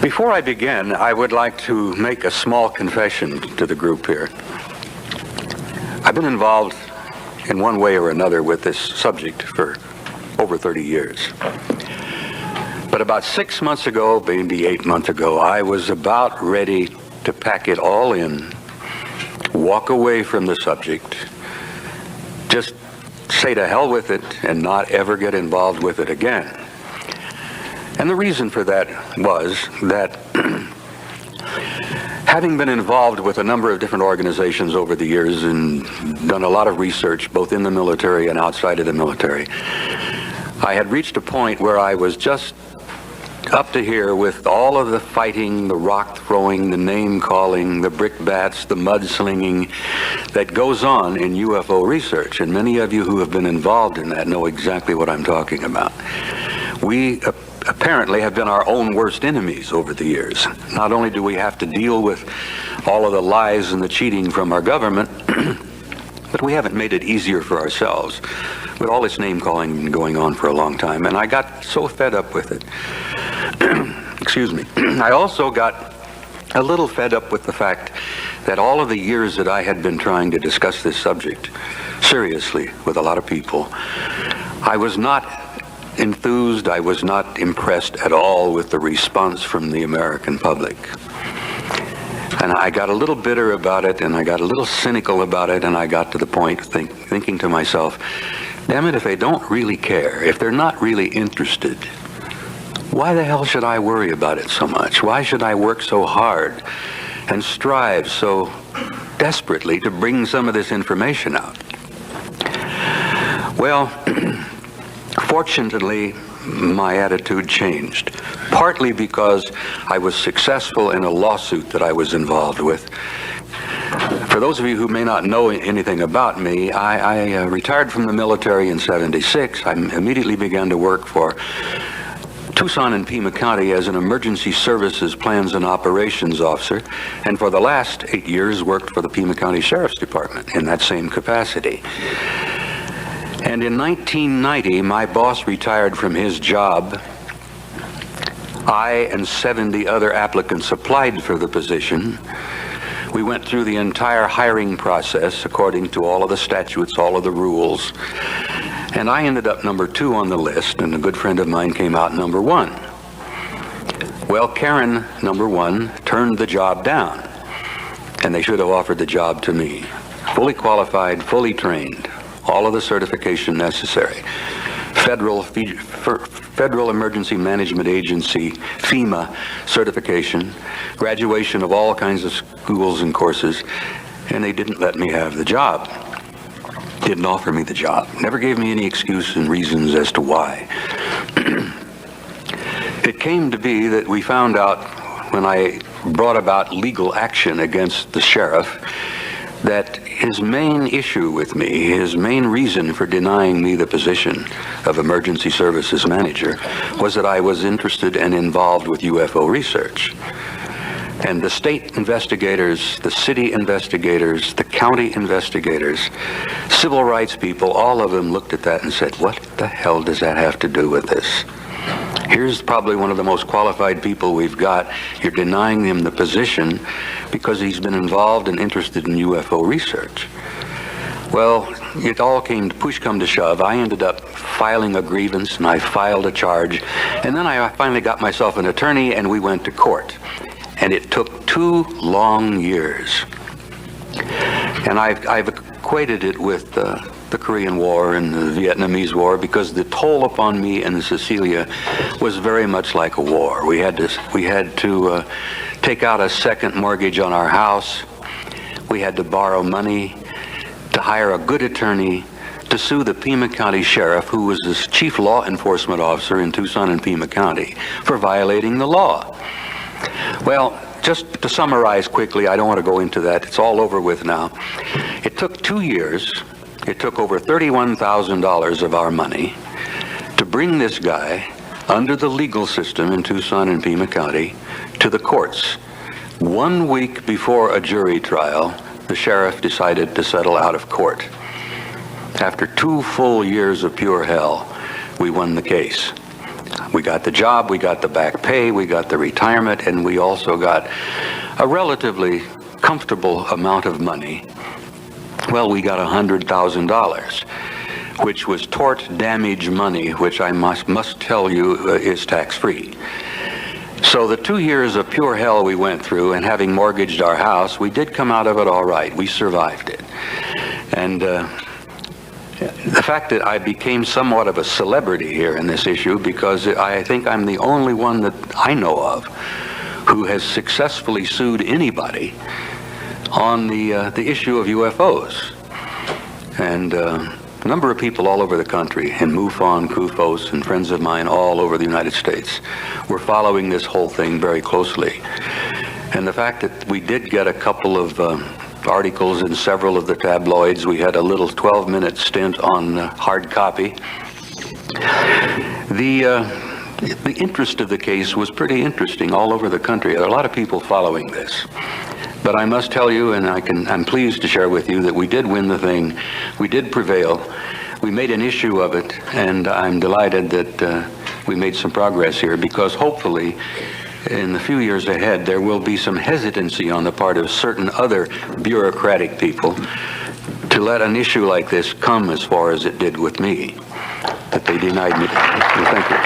Before I begin, I would like to make a small confession to the group here. I've been involved in one way or another with this subject for over 30 years. But about 6 months ago, maybe 8 months ago, I was about ready to pack it all in, walk away from the subject, just say to hell with it and not ever get involved with it again. And the reason for that was that having been involved with a number of different organizations over the years and done a lot of research both in the military and outside of the military, I had reached a point where I was just up to here with all of the fighting, the rock throwing, the name calling, the brickbats, the mudslinging that goes on in UFO research. And many of you who have been involved in that know exactly what I'm talking about. We apparently have been our own worst enemies over the years. Not only do we have to deal with all of the lies and the cheating from our government, but we haven't made it easier for ourselves with all this name calling going on for a long time. And I got so fed up with it. Excuse me. I also got a little fed up with the fact that all of the years that I had been trying to discuss this subject seriously with a lot of people, I was not enthused, I was not impressed at all with the response from the American public. And I got a little bitter about it, and I got a little cynical about it, and I got to the point thinking to myself, damn it, if they don't really care, if they're not really interested, why the hell should I worry about it so much? Why should I work so hard and strive so desperately to bring some of this information out? Well, fortunately, my attitude changed, partly because I was successful in a lawsuit that I was involved with. For those of you who may not know anything about me, I retired from the military in '76. I immediately began to work for Tucson and Pima County as an emergency services plans and operations officer, and for the last 8 years worked for the Pima County Sheriff's Department in that same capacity. And in 1990, my boss retired from his job. I and 70 other applicants applied for the position. We went through the entire hiring process according to all of the statutes, all of the rules. And I ended up number 2 on the list, and a good friend of mine came out number 1. Well, Karen, number 1, turned the job down, and they should have offered the job to me. Fully qualified, fully trained. All of the certification necessary. Federal Emergency Management Agency, FEMA certification, graduation of all kinds of schools and courses, and they didn't let me have the job. Didn't offer me the job. Never gave me any excuse and reasons as to why. It came to be that we found out when I brought about legal action against the sheriff that his main issue with me, his main reason for denying me the position of emergency services manager, was that I was interested and involved with UFO research. And the state investigators, the city investigators, the county investigators, civil rights people, all of them looked at that and said, what the hell does that have to do with this? Here's probably one of the most qualified people we've got. You're denying him the position because he's been involved and interested in UFO research. Well, it all came to push come to shove. I ended up filing a grievance, and I filed a charge. And then I finally got myself an attorney, and we went to court. And it took 2 long years. And I've equated it with the Korean War and the Vietnamese War, because the toll upon me and Cecilia was very much like a war. We had to take out a second mortgage on our house. We had to borrow money, to hire a good attorney, to sue the Pima County Sheriff, who was the chief law enforcement officer in Tucson and Pima County, for violating the law. Well, just to summarize quickly, I don't want to go into that. It's all over with now. It took 2 years. It took over $31,000 of our money to bring this guy under the legal system in Tucson and Pima County to the courts. 1 week before a jury trial, the sheriff decided to settle out of court. After 2 full years of pure hell, we won the case. We got the job, we got the back pay, we got the retirement, and we also got a relatively comfortable amount of money. Well, we got $100,000, which was tort damage money, which I must tell you is tax-free. So the 2 years of pure hell we went through, and having mortgaged our house, we did come out of it all right. We survived it. And the fact that I became somewhat of a celebrity here in this issue, because I think I'm the only one that I know of who has successfully sued anybody on the issue of UFOs. And a number of people all over the country, in MUFON, CUFOS, and friends of mine all over the United States, were following this whole thing very closely. And the fact that we did get a couple of articles in several of the tabloids, we had a little 12-minute stint on hard copy. The interest of the case was pretty interesting all over the country. There are a lot of people following this. But I must tell you, and I'm pleased to share with you, that we did win the thing. We did prevail. We made an issue of it, and I'm delighted that we made some progress here, because hopefully in the few years ahead there will be some hesitancy on the part of certain other bureaucratic people to let an issue like this come as far as it did with me, that they denied me. Thank you.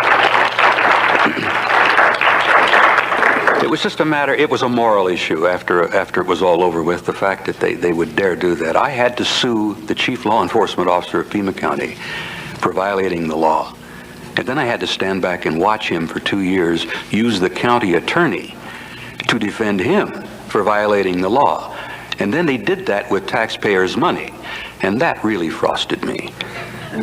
It was just a matter, it was a moral issue after it was all over with, the fact that they would dare do that. I had to sue the chief law enforcement officer of Pima County for violating the law. And then I had to stand back and watch him for 2 years use the county attorney to defend him for violating the law. And then they did that with taxpayers' money. And that really frosted me.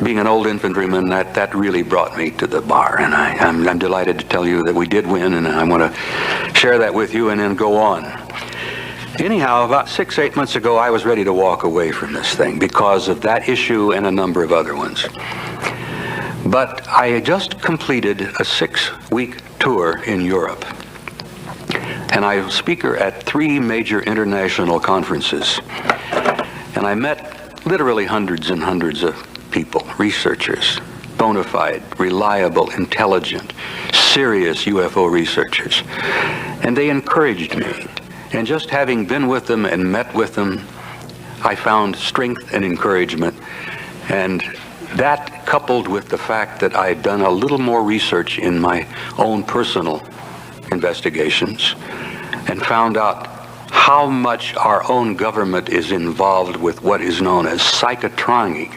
Being an old infantryman, that really brought me to the bar, and I'm delighted to tell you that we did win, and I want to share that with you and then go on. Anyhow, about 6-8 months ago, I was ready to walk away from this thing because of that issue and a number of other ones. But I had just completed a 6-week tour in Europe, and I was speaker at 3 major international conferences, and I met literally hundreds and hundreds of people, researchers, bona fide, reliable, intelligent, serious UFO researchers. And they encouraged me. And just having been with them and met with them, I found strength and encouragement. And that, coupled with the fact that I had done a little more research in my own personal investigations and found out how much our own government is involved with what is known as psychotronic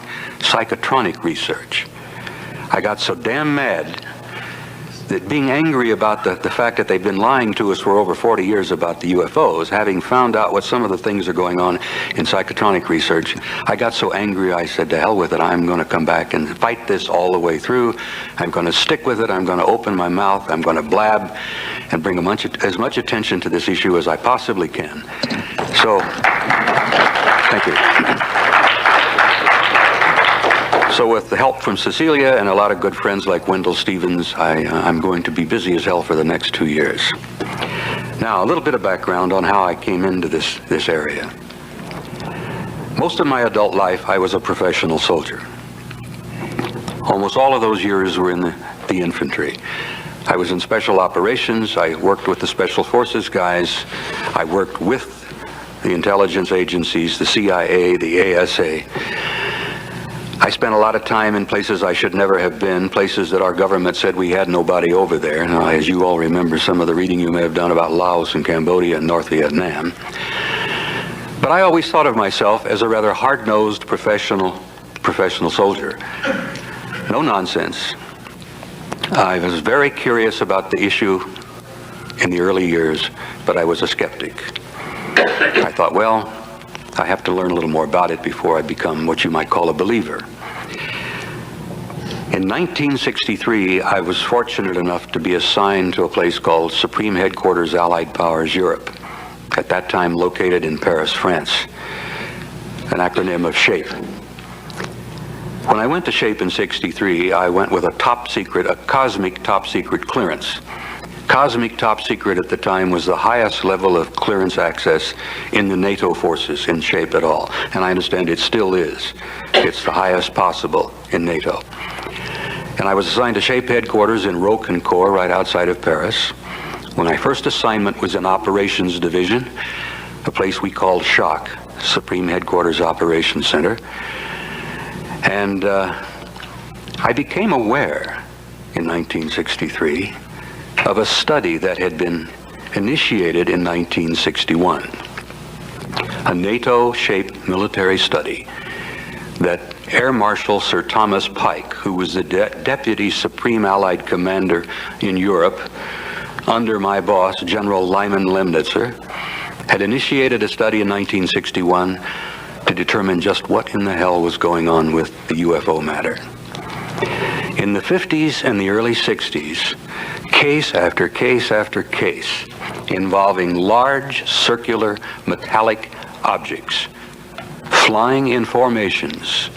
research. I got so damn mad that, being angry about the fact that they've been lying to us for over 40 years about the UFOs, having found out what some of the things are going on in psychotronic research, I got so angry I said, to hell with it, I'm going to come back and fight this all the way through. I'm going to stick with it. I'm going to open my mouth. I'm going to blab and bring as much attention to this issue as I possibly can. So, thank you. So with the help from Cecilia and a lot of good friends like Wendell Stevens, I'm going to be busy as hell for the next 2 years. Now, a little bit of background on how I came into this area. Most of my adult life, I was a professional soldier. Almost all of those years were in the infantry. I was in special operations. I worked with the Special Forces guys. I worked with the intelligence agencies, the CIA, the ASA. I spent a lot of time in places I should never have been, places that our government said we had nobody over there. Now, as you all remember some of the reading you may have done about Laos and Cambodia and North Vietnam. But I always thought of myself as a rather hard-nosed professional soldier. No nonsense. I was very curious about the issue in the early years, but I was a skeptic. I thought, well, I have to learn a little more about it before I become what you might call a believer. In 1963, I was fortunate enough to be assigned to a place called Supreme Headquarters Allied Powers Europe, at that time located in Paris, France, an acronym of SHAPE. When I went to SHAPE in '63, I went with a cosmic top secret clearance. Cosmic top secret at the time was the highest level of clearance access in the NATO forces in SHAPE at all. And I understand it still is. It's the highest possible in NATO. And I was assigned to SHAPE headquarters in Roquencourt, right outside of Paris. When my first assignment was in Operations Division, a place we called SHOC, Supreme Headquarters Operations Center. And I became aware in 1963 of a study that had been initiated in 1961, a NATO SHAPE military study that Air Marshal Sir Thomas Pike, who was the Deputy Supreme Allied Commander in Europe under my boss, General Lyman Lemnitzer, had initiated a study in 1961 to determine just what in the hell was going on with the UFO matter. In the 50s and the early 60s, case after case after case involving large circular metallic objects flying in formations,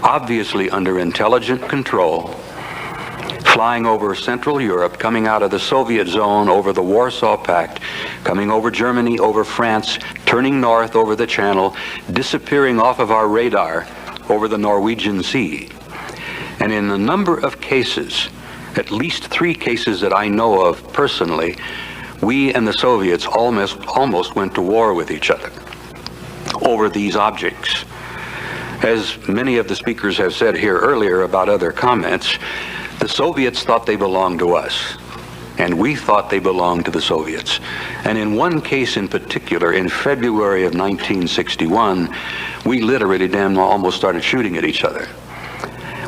obviously under intelligent control, flying over Central Europe, coming out of the Soviet zone, over the Warsaw Pact, coming over Germany, over France, turning north over the Channel, disappearing off of our radar over the Norwegian Sea. And in a number of cases, at least 3 cases that I know of personally, we and the Soviets almost went to war with each other over these objects. As many of the speakers have said here earlier about other comments, the Soviets thought they belonged to us, and we thought they belonged to the Soviets. And in one case in particular, in February of 1961, we literally almost started shooting at each other.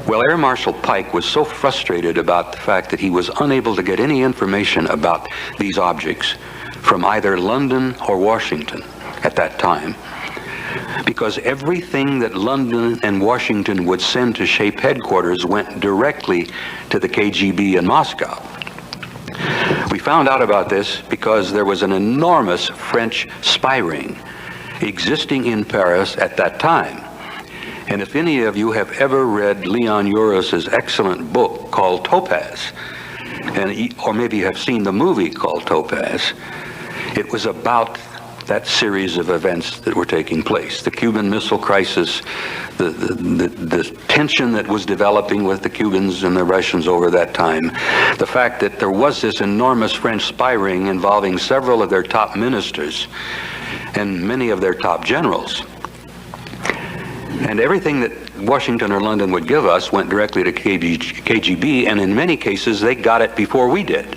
Well, Air Marshal Pike was so frustrated about the fact that he was unable to get any information about these objects from either London or Washington at that time, because everything that London and Washington would send to SHAPE headquarters went directly to the KGB in Moscow. We found out about this because there was an enormous French spy ring existing in Paris at that time. And if any of you have ever read Leon Uris's excellent book called Topaz, or maybe have seen the movie called Topaz, it was about that series of events that were taking place. The Cuban Missile Crisis, the tension that was developing with the Cubans and the Russians over that time, the fact that there was this enormous French spy ring involving several of their top ministers and many of their top generals. And everything that Washington or London would give us went directly to KGB, and in many cases they got it before we did.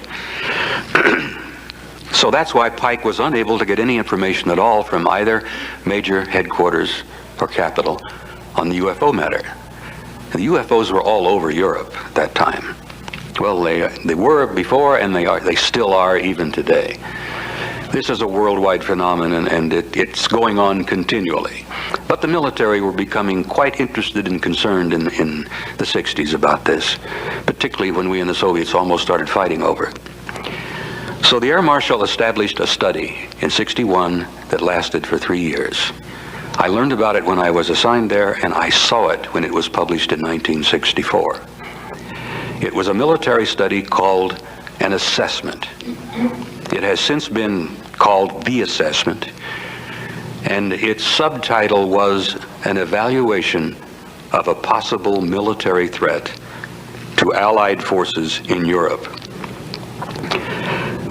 So that's why Pike was unable to get any information at all from either major headquarters or capital on the UFO matter. The UFOs were all over Europe at that time. Well, they were before, and they still are even today. This is a worldwide phenomenon, and it's going on continually. But the military were becoming quite interested and concerned in the 60s about this, particularly when we and the Soviets almost started fighting over it. So the Air Marshal established a study in '61 that lasted for 3 years. I learned about it when I was assigned there, and I saw it when it was published in 1964. It was a military study called an assessment. It has since been called the assessment, and its subtitle was an evaluation of a possible military threat to Allied forces in Europe.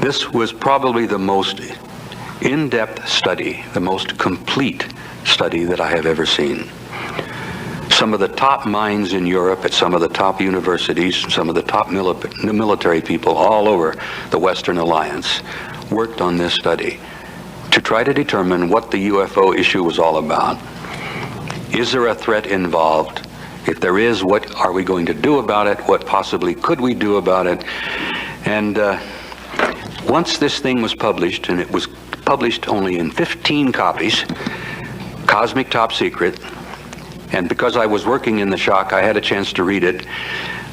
This was probably the most in-depth study, the most complete study that I have ever seen. Some of the top minds in Europe at some of the top universities, some of the top military people all over the Western Alliance worked on this study to try to determine what the UFO issue was all about. Is there a threat involved? If there is, what are we going to do about it? What possibly could we do about it? And once this thing was published, and it was published only in 15 copies, Cosmic Top Secret, and because I was working in the SHOC, I had a chance to read it.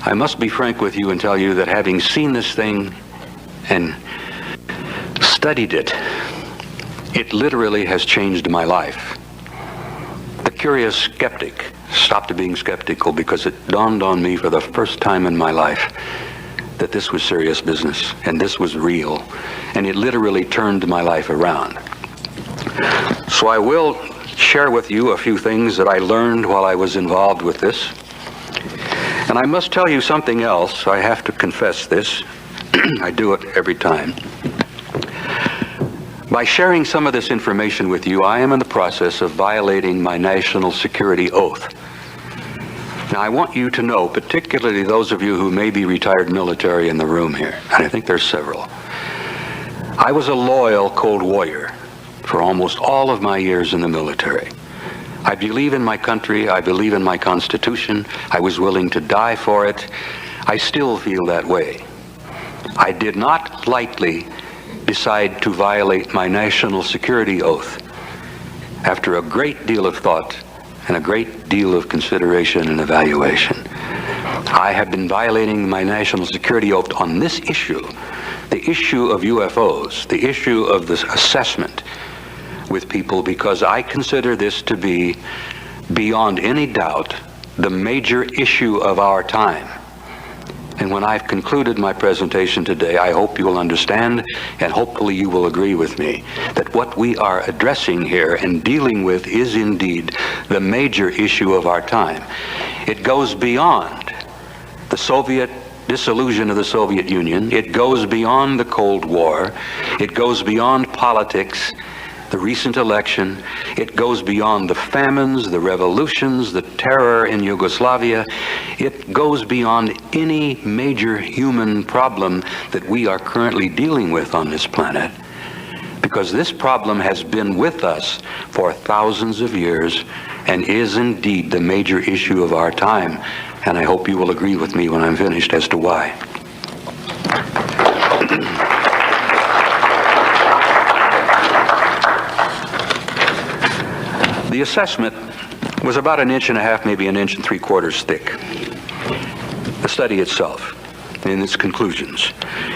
I must be frank with you and tell you that having seen this thing and studied it, it literally has changed my life. The curious skeptic stopped being skeptical because it dawned on me for the first time in my life that this was serious business and this was real, and it literally turned my life around. So I will share with you a few things that I learned while I was involved with this. And I must tell you something else. I have to confess this. I do it every time. By sharing some of this information with you, I am in the process of violating my national security oath. Now, I want you to know, particularly those of you who may be retired military in the room here, and I think there's several, I was a loyal Cold Warrior for almost all of my years in the military. I believe in my country. I believe in my Constitution. I was willing to die for it. I still feel that way. I did not lightly decide to violate my national security oath after a great deal of thought and a great deal of consideration and evaluation. I have been violating my national security oath on this issue, the issue of UFOs, the issue of this assessment with people, because I consider this to be, beyond any doubt, the major issue of our time. And when I've concluded my presentation today, I hope you will understand, and hopefully you will agree with me, that what we are addressing here and dealing with is indeed the major issue of our time. It goes beyond the Soviet dissolution of the Soviet Union. It goes beyond the Cold War. It goes beyond politics, the recent election. It goes beyond the famines, the revolutions, the terror in Yugoslavia. It goes beyond any major human problem that we are currently dealing with on this planet, because this problem has been with us for thousands of years and is indeed the major issue of our time. And I hope you will agree with me when I'm finished as to why. The assessment was about 1.5 inches, maybe 1.75 inches thick. The study itself, in its conclusions.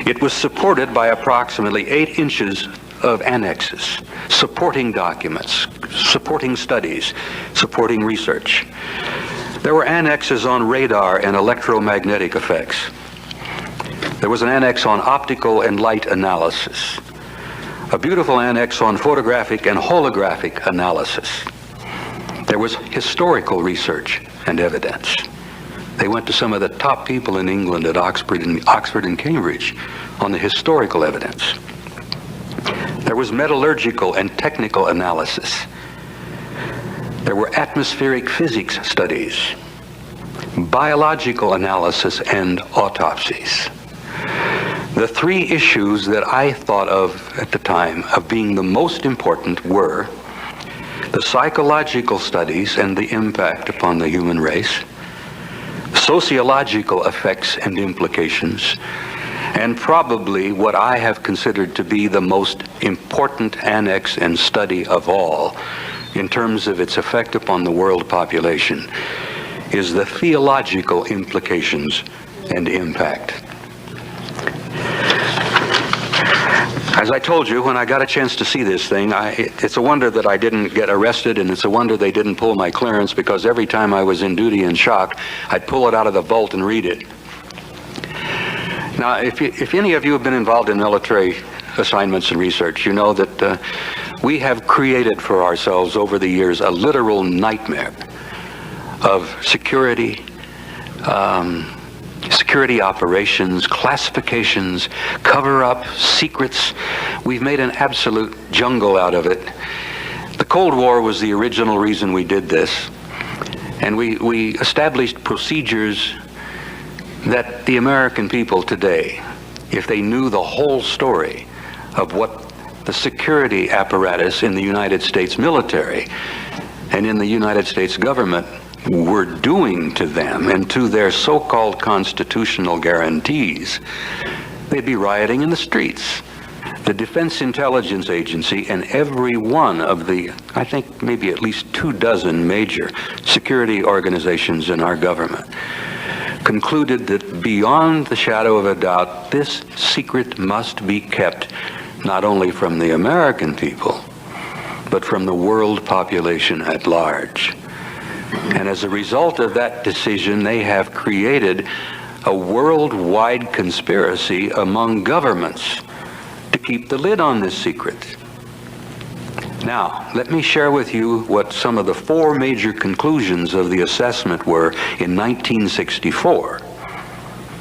It was supported by approximately 8 inches of annexes, supporting documents, supporting studies, supporting research. There were annexes on radar and electromagnetic effects. There was an annex on optical and light analysis. A beautiful annex on photographic and holographic analysis. There was historical research and evidence. They went to some of the top people in England at Oxford and Cambridge on the historical evidence. There was metallurgical and technical analysis. There were atmospheric physics studies, biological analysis, and autopsies. The 3 issues that I thought of at the time of being the most important were the psychological studies and the impact upon the human race, sociological effects and implications, and probably what I have considered to be the most important annex and study of all in terms of its effect upon the world population is the theological implications and impact. As I told you, when I got a chance to see this thing, it's a wonder that I didn't get arrested, and it's a wonder they didn't pull my clearance, because every time I was in duty and shocked, I'd pull it out of the vault and read it. Now, if any of you have been involved in military assignments and research, you know that we have created for ourselves over the years a literal nightmare of security, security operations, classifications, cover-up, secrets. We've made an absolute jungle out of it. The Cold War was the original reason we did this, and we established procedures that the American people today, if they knew the whole story of what the security apparatus in the United States military and in the United States government were doing to them and to their so-called constitutional guarantees, they'd be rioting in the streets. The Defense Intelligence Agency and every one of the, I think maybe at least 24 major security organizations in our government concluded that beyond the shadow of a doubt, this secret must be kept not only from the American people, but from the world population at large. And as a result of that decision, they have created a worldwide conspiracy among governments to keep the lid on this secret. Now, let me share with you what some of the 4 major conclusions of the assessment were in 1964,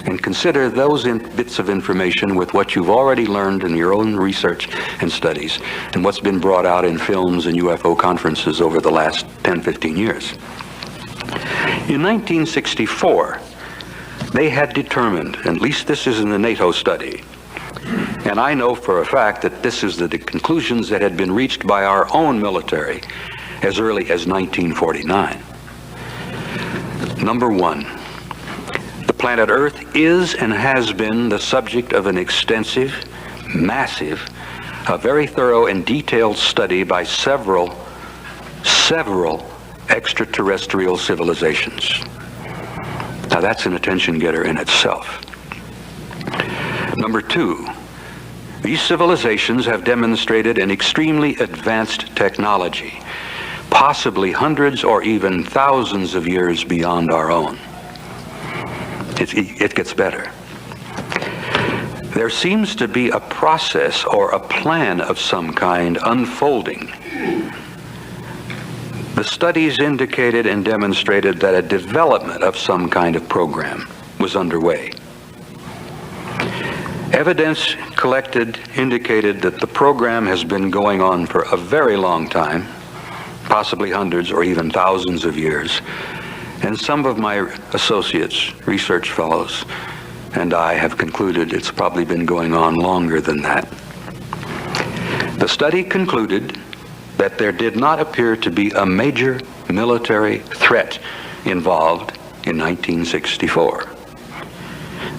and consider those bits of information with what you've already learned in your own research and studies, and what's been brought out in films and UFO conferences over the last 10, 15 years. In 1964, they had determined, at least this is in the NATO study, and I know for a fact that this is the conclusions that had been reached by our own military as early as 1949. Number 1, the planet Earth is and has been the subject of an extensive, massive, a very thorough and detailed study by several extraterrestrial civilizations. Now that's an attention getter in itself. Number 2, these civilizations have demonstrated an extremely advanced technology, possibly hundreds or even thousands of years beyond our own. It gets better. There seems to be a process or a plan of some kind unfolding. The studies indicated and demonstrated that a development of some kind of program was underway. Evidence collected indicated that the program has been going on for a very long time, possibly hundreds or even thousands of years, and some of my associates, research fellows, and I have concluded it's probably been going on longer than that. The study concluded that there did not appear to be a major military threat involved in 1964.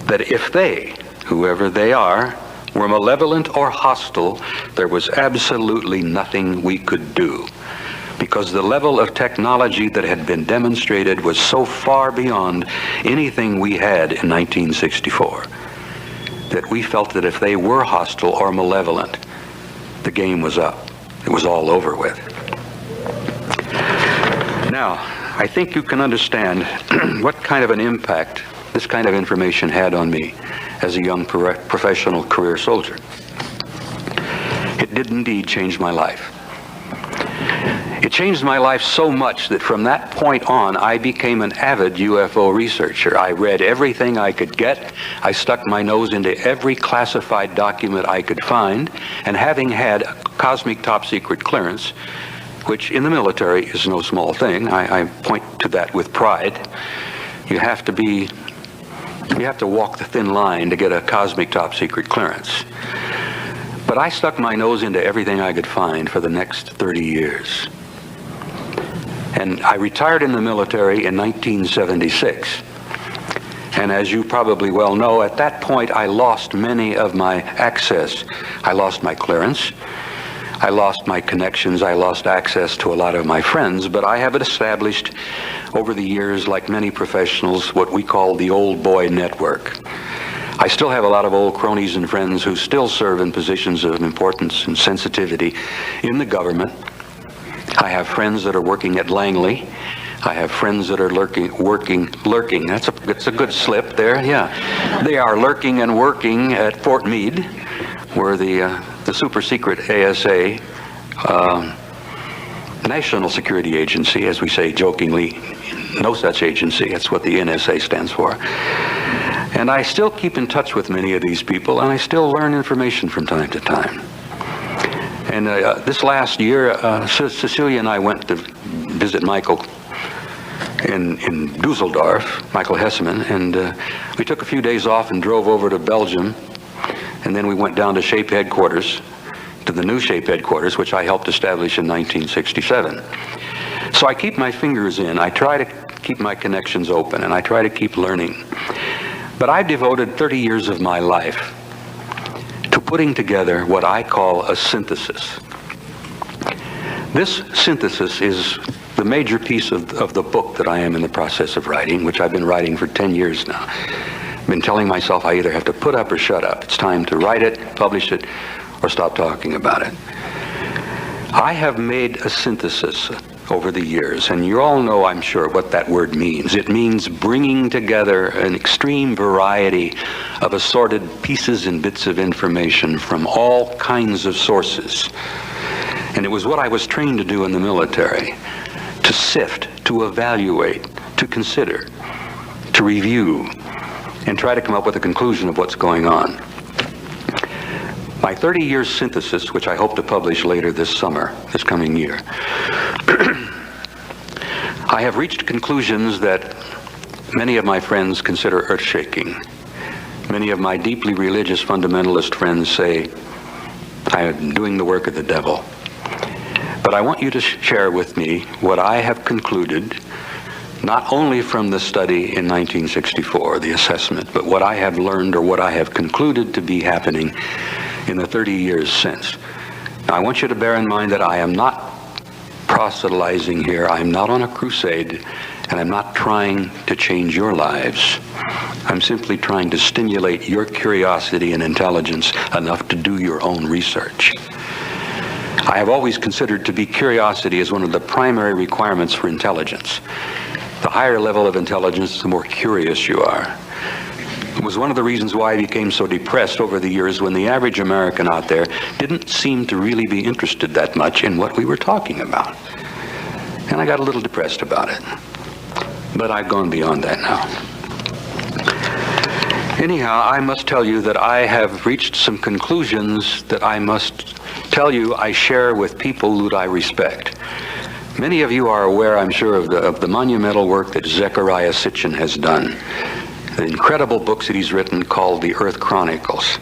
That if they, whoever they are, were malevolent or hostile, there was absolutely nothing we could do, because the level of technology that had been demonstrated was so far beyond anything we had in 1964 that we felt that if they were hostile or malevolent, the game was up. It was all over with. Now, I think you can understand what kind of an impact this kind of information had on me as a young professional career soldier. It did indeed change my life. It changed my life so much that from that point on, I became an avid UFO researcher. I read everything I could get. I stuck my nose into every classified document I could find, and having had a cosmic top secret clearance, which in the military is no small thing, I point to that with pride. You have to walk the thin line to get a cosmic top secret clearance. But I stuck my nose into everything I could find for the next 30 years. And I retired in the military in 1976. And as you probably well know, at that point I lost many of my access. I lost my clearance. I lost my connections. I lost access to a lot of my friends. But I have established over the years, like many professionals, what we call the old boy network. I still have a lot of old cronies and friends who still serve in positions of importance and sensitivity in the government. I have friends that are working at Langley. I have friends that are lurking. That's a good slip there, yeah. They are lurking and working at Fort Meade, where the super secret ASA, National Security Agency, as we say jokingly, no such agency, that's what the NSA stands for. And I still keep in touch with many of these people, and I still learn information from time to time. And this last year, Cecilia and I went to visit Michael in Dusseldorf, Michael Hesseman, and we took a few days off and drove over to Belgium, and then we went down to SHAPE headquarters, to the new SHAPE headquarters, which I helped establish in 1967. So I keep my fingers in, I try to keep my connections open, and I try to keep learning. But I've devoted 30 years of my life to putting together what I call a synthesis. This synthesis is the major piece of the book that I am in the process of writing, which I've been writing for 10 years now. I've been telling myself I either have to put up or shut up. It's time to write it, publish it, or stop talking about it. I have made a synthesis, over the years, and you all know, I'm sure, what that word means. It means bringing together an extreme variety of assorted pieces and bits of information from all kinds of sources. And it was what I was trained to do in the military, to sift, to evaluate, to consider, to review, and try to come up with a conclusion of what's going on. My 30-year synthesis, which I hope to publish later this summer, this coming year, I have reached conclusions that many of my friends consider earth-shaking. Many of my deeply religious fundamentalist friends say I am doing the work of the devil. But I want you to share with me what I have concluded, not only from the study in 1964, the assessment, but what I have learned or what I have concluded to be happening in the 30 years since. Now, I want you to bear in mind that I am not proselytizing here. I'm not on a crusade, and I'm not trying to change your lives. I'm simply trying to stimulate your curiosity and intelligence enough to do your own research. I have always considered to be curiosity as one of the primary requirements for intelligence. The higher level of intelligence, the more curious you are. It was one of the reasons why I became so depressed over the years when the average American out there didn't seem to really be interested that much in what we were talking about. And I got a little depressed about it. But I've gone beyond that now. Anyhow, I must tell you that I have reached some conclusions that I must tell you I share with people that I respect. Many of you are aware, I'm sure, of the monumental work that Zecharia Sitchin has done. The incredible books that he's written called The Earth Chronicles,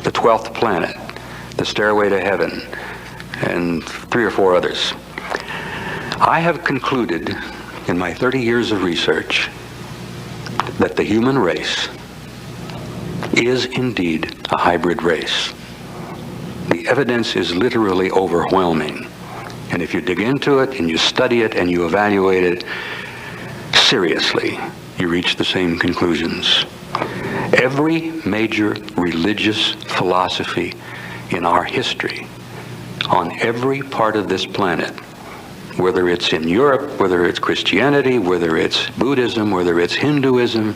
The 12th Planet, The Stairway to Heaven, and 3 or 4 others. I have concluded in my 30 years of research that the human race is indeed a hybrid race. The evidence is literally overwhelming. And if you dig into it and you study it and you evaluate it seriously, you reach the same conclusions. Every major religious philosophy in our history, on every part of this planet, whether it's in Europe, whether it's Christianity, whether it's Buddhism, whether it's Hinduism,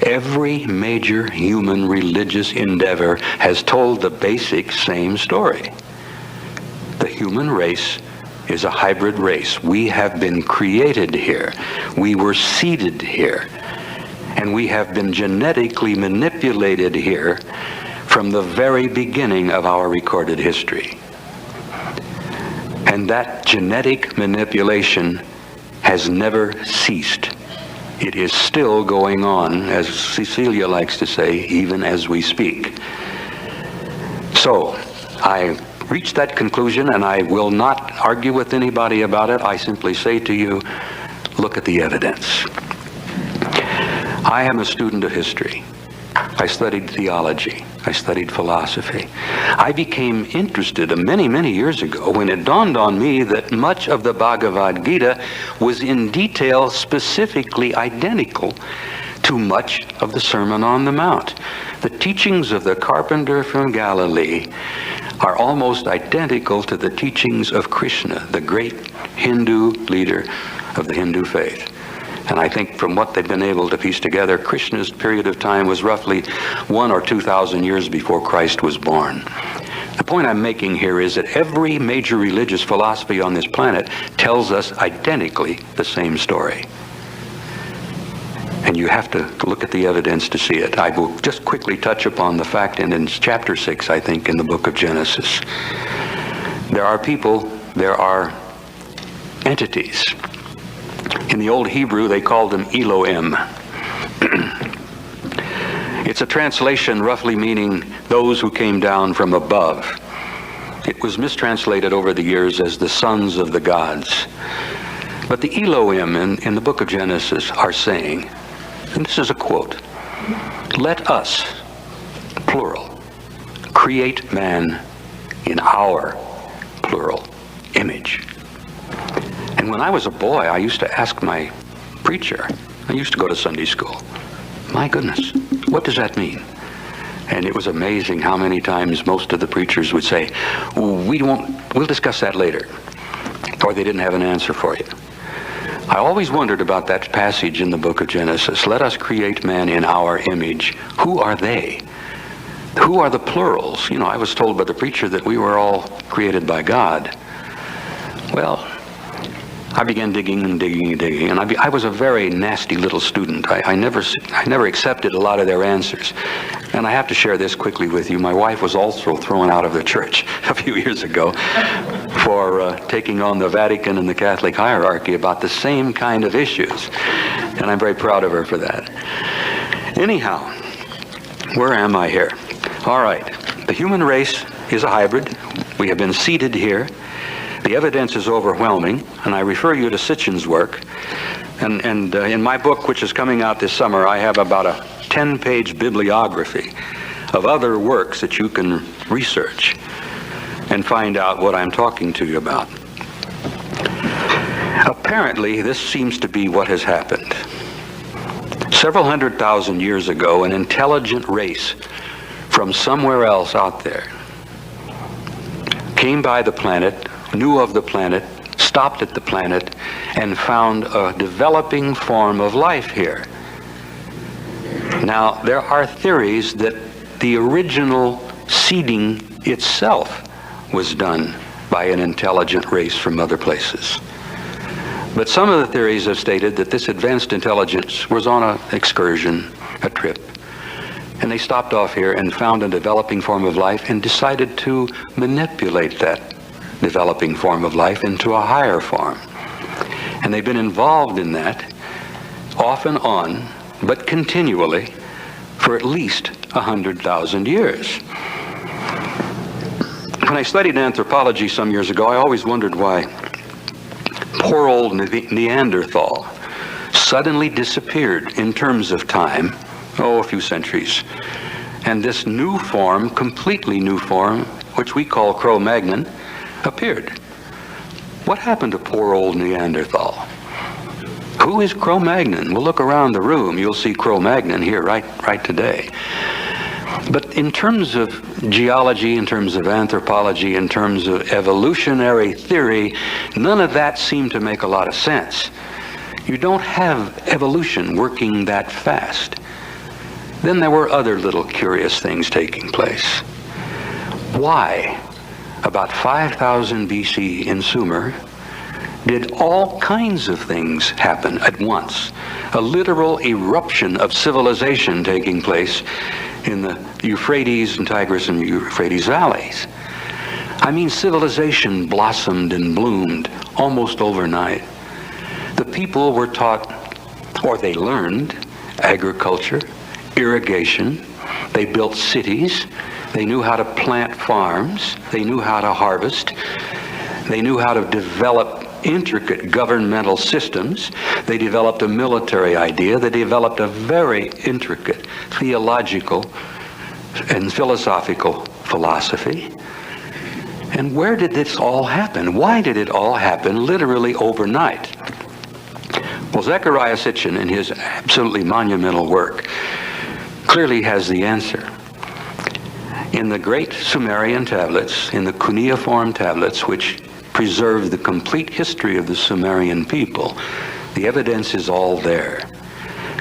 every major human religious endeavor has told the basic same story. The human race is a hybrid race. We have been created here. We were seeded here. And we have been genetically manipulated here from the very beginning of our recorded history. And that genetic manipulation has never ceased. It is still going on, as Cecilia likes to say, even as we speak. So, I reached that conclusion, and I will not argue with anybody about it. I simply say to you, look at the evidence. I am a student of history. I studied theology. I studied philosophy. I became interested many, many years ago when it dawned on me that much of the Bhagavad Gita was in detail specifically identical to much of the Sermon on the Mount. The teachings of the carpenter from Galilee are almost identical to the teachings of Krishna, the great Hindu leader of the Hindu faith. And I think from what they've been able to piece together, Krishna's period of time was roughly 1,000 or 2,000 years before Christ was born. The point I'm making here is that every major religious philosophy on this planet tells us identically the same story. And you have to look at the evidence to see it. I will just quickly touch upon the fact, and in chapter 6, I think, in the book of Genesis, there are people, there are entities. In the old Hebrew, they called them Elohim. It's a translation roughly meaning those who came down from above. It was mistranslated over the years as the sons of the gods. But the Elohim in the book of Genesis are saying, and this is a quote, "Let us, plural, create man in our, plural, image." And when I was a boy, I used to ask my preacher, I used to go to Sunday school, my goodness, what does that mean? And it was amazing how many times most of the preachers would say, we'll discuss that later. or they didn't have an answer for you. I always wondered about that passage in the book of Genesis. Let us create man in our image. Who are they? Who are the plurals? I was told by the preacher that we were all created by God. Well, I began digging and digging and digging, and I was a very nasty little student. I never accepted a lot of their answers. And I have to share this quickly with you. My wife was also thrown out of the church a few years ago for taking on the Vatican and the Catholic hierarchy about the same kind of issues. And I'm very proud of her for that. Anyhow, where am I here? All right. The human race is a hybrid. We have been seeded here. The evidence is overwhelming, and I refer you to Sitchin's work. And in my book, which is coming out this summer, I have about a 10-page bibliography of other works that you can research and find out what I'm talking to you about. Apparently, this seems to be what has happened. Several 100,000 years ago, an intelligent race from somewhere else out there came by the planet, knew of the planet, stopped at the planet, and found a developing form of life here. Now, there are theories that the original seeding itself was done by an intelligent race from other places. But some of the theories have stated that this advanced intelligence was on an excursion, a trip, and they stopped off here and found a developing form of life and decided to manipulate that developing form of life into a higher form. And they've been involved in that off and on, but continually, for at least 100,000 years. When I studied anthropology some years ago, I always wondered why poor old Neanderthal suddenly disappeared in terms of time, a few centuries. And this new form, completely new form, which we call Cro-Magnon, appeared. What happened to poor old Neanderthal? Who is Cro-Magnon? Well, look around the room. You'll see Cro-Magnon here right today. But in terms of geology, in terms of anthropology, in terms of evolutionary theory, none of that seemed to make a lot of sense. You don't have evolution working that fast. Then there were other little curious things taking place. Why, about 5,000 BC in Sumer, did all kinds of things happen at once? A literal eruption of civilization taking place in the Euphrates and Tigris and Euphrates valleys. I mean, civilization blossomed and bloomed almost overnight. The people were taught, or they learned, agriculture, irrigation. They built cities. They knew how to plant farms. They knew how to harvest. They knew how to develop intricate governmental systems. They developed a military idea. They developed a very intricate theological and philosophical philosophy. And where did this all happen? Why did it all happen literally overnight? Well, Zecharia Sitchin, in his absolutely monumental work, clearly has the answer. In the great Sumerian tablets, in the cuneiform tablets, which preserve the complete history of the Sumerian people, the evidence is all there.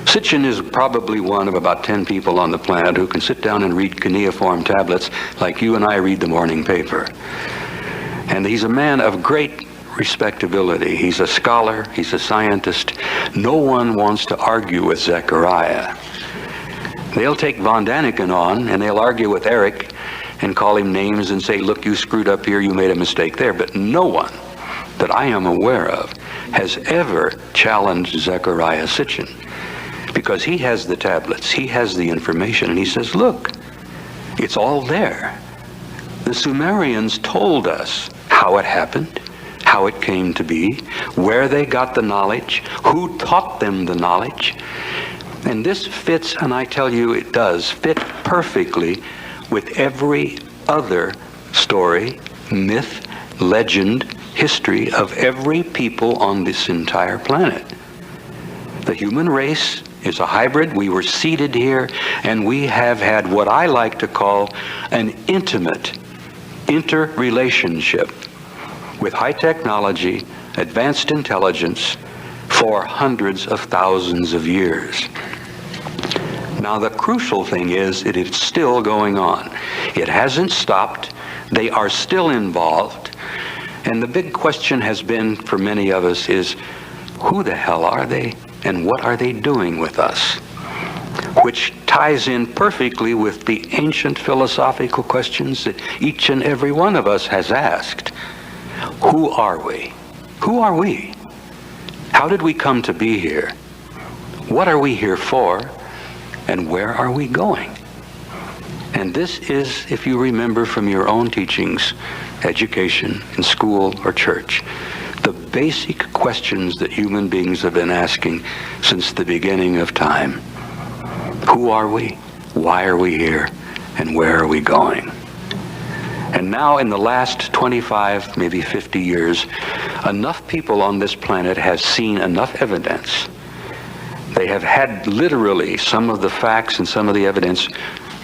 Sitchin is probably one of about 10 people on the planet who can sit down and read cuneiform tablets like you and I read the morning paper. And he's a man of great respectability. He's a scholar. He's a scientist. No one wants to argue with Zecharia. They'll take von Daniken on, and they'll argue with Eric and call him names and say, look, you screwed up here, you made a mistake there. But no one that I am aware of has ever challenged Zecharia Sitchin, because he has the tablets, he has the information, and he says, look, it's all there. The Sumerians told us how it happened, how it came to be, where they got the knowledge, who taught them the knowledge. And this fits, and I tell you it does, fit perfectly with every other story, myth, legend, history of every people on this entire planet. The human race is a hybrid. We were seeded here, and we have had what I like to call an intimate interrelationship with high technology, advanced intelligence, for hundreds of thousands of years. Now, the crucial thing is that it's still going on. It hasn't stopped. They are still involved. And the big question has been for many of us is, who the hell are they and what are they doing with us? Which ties in perfectly with the ancient philosophical questions that each and every one of us has asked. Who are we? Who are we? How did we come to be here? What are we here for? And where are we going? And this is, if you remember from your own teachings, education, in school or church, the basic questions that human beings have been asking since the beginning of time. Who are we? Why are we here? And where are we going? And now in the last 25, maybe 50 years, enough people on this planet have seen enough evidence. They have had literally some of the facts and some of the evidence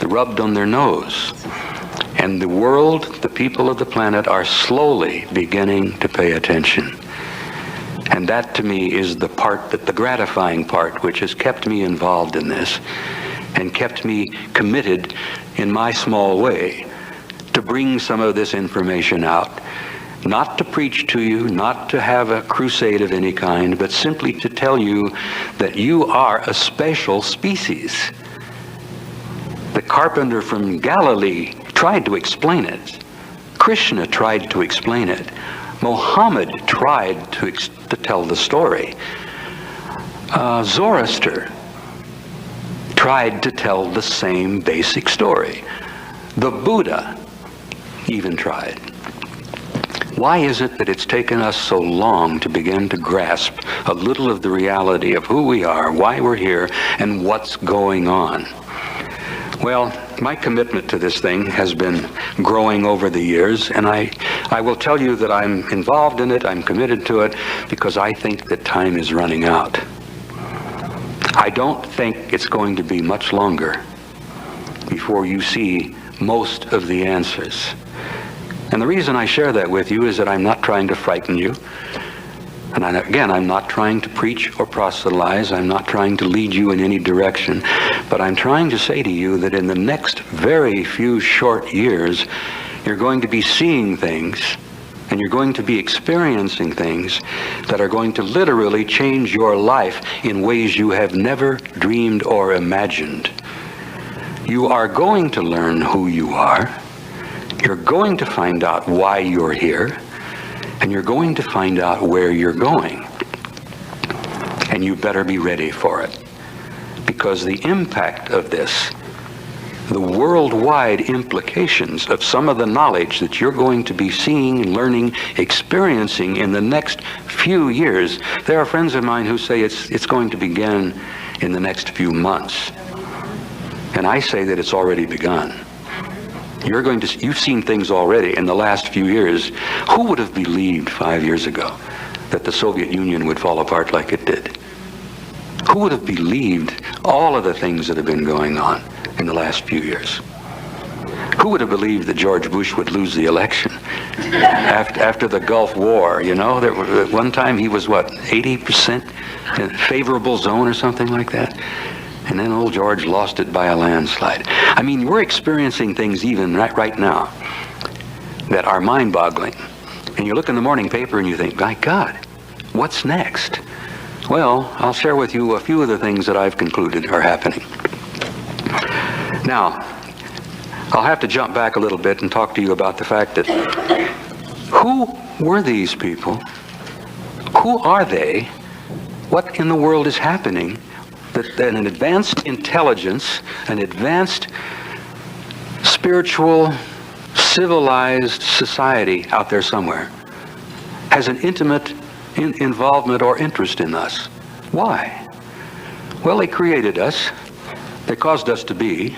rubbed on their nose. And the world, the people of the planet, are slowly beginning to pay attention. And that to me is the part, the gratifying part, which has kept me involved in this and kept me committed in my small way to bring some of this information out. Not to preach to you, not to have a crusade of any kind, but simply to tell you that you are a special species. The carpenter from Galilee tried to explain it. Krishna tried to explain it. Muhammad tried to tell the story. Zoroaster tried to tell the same basic story. The Buddha even tried. Why is it that it's taken us so long to begin to grasp a little of the reality of who we are, why we're here, and what's going on? Well, my commitment to this thing has been growing over the years, and I will tell you that I'm involved in it, I'm committed to it, because I think that time is running out. I don't think it's going to be much longer before you see most of the answers. And the reason I share that with you is that I'm not trying to frighten you. And again, I'm not trying to preach or proselytize. I'm not trying to lead you in any direction. But I'm trying to say to you that in the next very few short years, you're going to be seeing things and you're going to be experiencing things that are going to literally change your life in ways you have never dreamed or imagined. You are going to learn who you are. You're going to find out why you're here. And you're going to find out where you're going. And you better be ready for it. Because the impact of this, the worldwide implications of some of the knowledge that you're going to be seeing, learning, experiencing in the next few years, there are friends of mine who say it's going to begin in the next few months. And I say that it's already begun. You've seen things already in the last few years. Who would have believed 5 years ago that the Soviet Union would fall apart like it did? Who would have believed all of the things that have been going on in the last few years? Who would have believed that George Bush would lose the election after the Gulf War? You know, at one time he was, 80% in favorable zone or something like that? And then old George lost it by a landslide. I mean, we're experiencing things even right now that are mind-boggling. And you look in the morning paper and you think, my God, what's next? Well, I'll share with you a few of the things that I've concluded are happening. Now, I'll have to jump back a little bit and talk to you about the fact that who were these people? Who are they? What in the world is happening? That an advanced intelligence, an advanced spiritual, civilized society out there somewhere has an intimate involvement or interest in us. Why? Well, they created us. They caused us to be.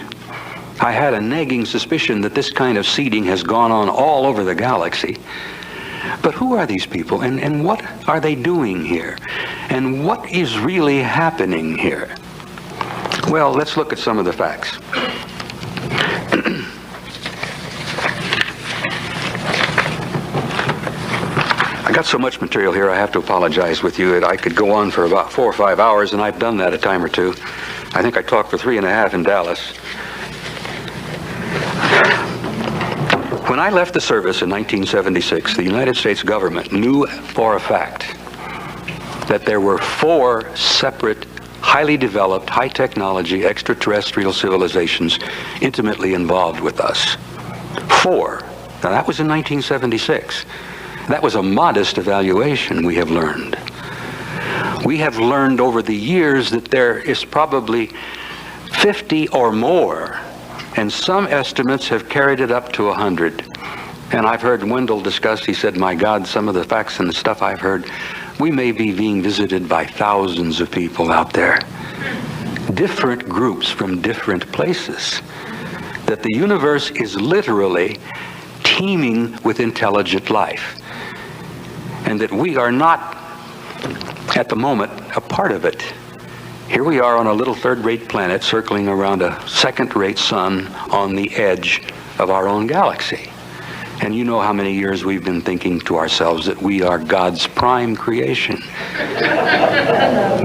I had a nagging suspicion that this kind of seeding has gone on all over the galaxy. But who are these people, and what are they doing here? And what is really happening here? Well, let's look at some of the facts. got so much material here, I have to apologize with you. I could go on for about 4 or 5 hours, and I've done that a time or two. I think I talked for 3.5 in Dallas. When I left the service in 1976, the United States government knew for a fact that there were 4 separate, highly developed, high-technology extraterrestrial civilizations intimately involved with us. 4. Now, that was in 1976. That was a modest evaluation, we have learned. We have learned over the years that there is probably 50 or more, and some estimates have carried it up to 100. And I've heard Wendell discuss, he said, my God, some of the facts and the stuff I've heard, we may be being visited by thousands of people out there. Different groups from different places. That the universe is literally teeming with intelligent life. And that we are not, at the moment, a part of it. Here we are on a little third-rate planet circling around a second-rate sun on the edge of our own galaxy. And you know how many years we've been thinking to ourselves that we are God's prime creation.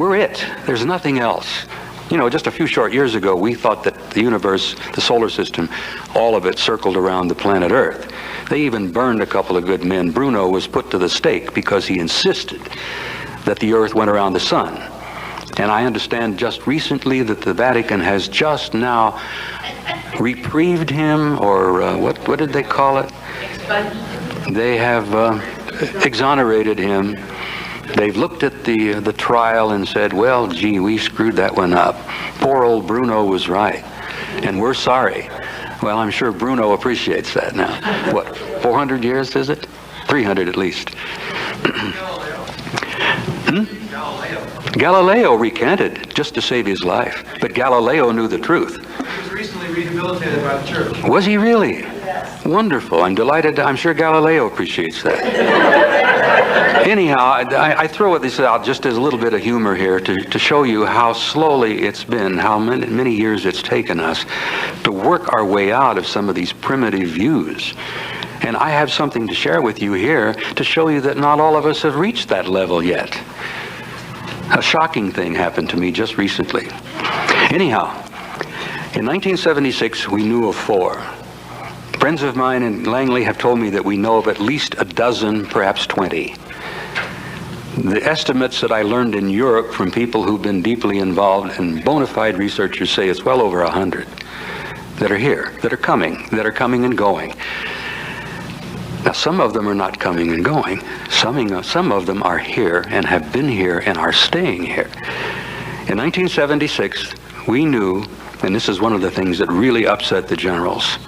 We're it. There's nothing else. You know, just a few short years ago, we thought that the universe, the solar system, all of it circled around the planet Earth. They even burned a couple of good men. Bruno was put to the stake because he insisted that the Earth went around the sun. And I understand just recently that the Vatican has just now reprieved him, or what did they call it? They have exonerated him. They've looked at the trial and said, well, gee, we screwed that one up. Poor old Bruno was right, and we're sorry. Well, I'm sure Bruno appreciates that now. What, 400 years, is it? 300 at least. Galileo recanted just to save his life, but Galileo knew the truth. He was recently rehabilitated by the church. Was he really? Yes. Wonderful. I'm delighted. I'm sure Galileo appreciates that. Anyhow, I throw this out just as a little bit of humor here to show you how slowly it's been, how many years it's taken us to work our way out of some of these primitive views. And I have something to share with you here to show you that not all of us have reached that level yet. A shocking thing happened to me just recently. Anyhow, in 1976, we knew of 4. Friends of mine in Langley have told me that we know of at least a dozen, perhaps 20. The estimates that I learned in Europe from people who've been deeply involved, and bona fide researchers say it's well over 100 that are here, that are coming and going. Now, some of them are not coming and going. Some of them are here and have been here and are staying here. In 1976, we knew, and this is one of the things that really upset the generals,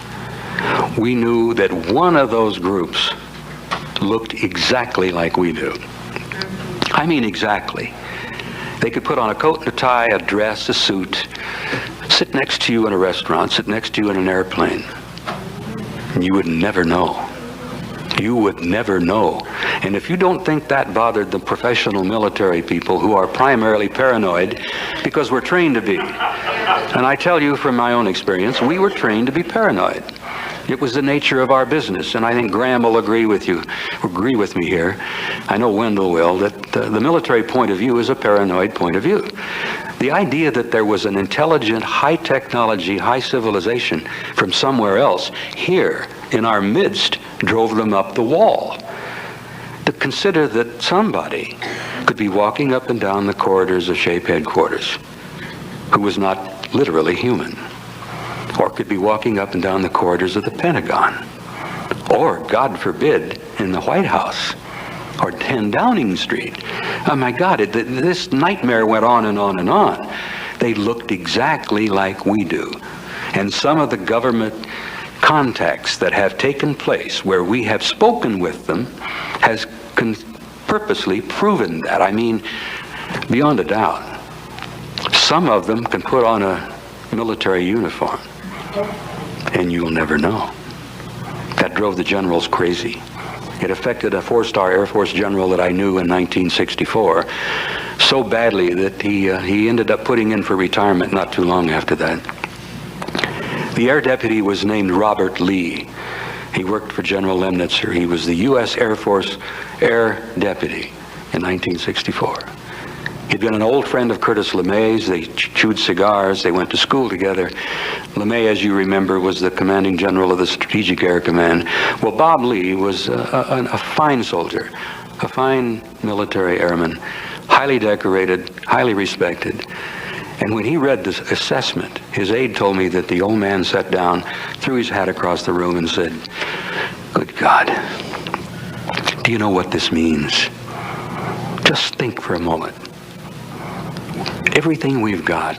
we knew that one of those groups looked exactly like we do. I mean exactly. They could put on a coat and a tie, a dress, a suit, sit next to you in a restaurant, sit next to you in an airplane, and you would never know. You would never know. And if you don't think that bothered the professional military people who are primarily paranoid, because we're trained to be. And I tell you from my own experience, we were trained to be paranoid. It was the nature of our business, and I think Graham will agree with me here. I know Wendell will, that the military point of view is a paranoid point of view. The idea that there was an intelligent, high technology, high civilization from somewhere else here in our midst drove them up the wall. To consider that somebody could be walking up and down the corridors of SHAPE headquarters who was not literally human, or could be walking up and down the corridors of the Pentagon, or, God forbid, in the White House, or 10 Downing Street. Oh my God, this nightmare went on and on and on. They looked exactly like we do. And some of the government contacts that have taken place where we have spoken with them has purposely proven that. I mean, beyond a doubt. Some of them can put on a military uniform, and you'll never know. That drove the generals crazy. It affected a 4-star Air Force general that I knew in 1964 so badly that he ended up putting in for retirement not too long after that. The air deputy was named Robert Lee, He worked for General Lemnitzer. He was the U.S. Air Force Air Deputy in 1964. He'd been an old friend of Curtis LeMay's. They chewed cigars. They went to school together. LeMay, as you remember, was the commanding general of the Strategic Air Command. Well, Bob Lee was a fine soldier, a fine military airman, highly decorated, highly respected. And when he read this assessment, his aide told me that the old man sat down, threw his hat across the room and said, "Good God, do you know what this means? Just think for a moment. Everything we've got,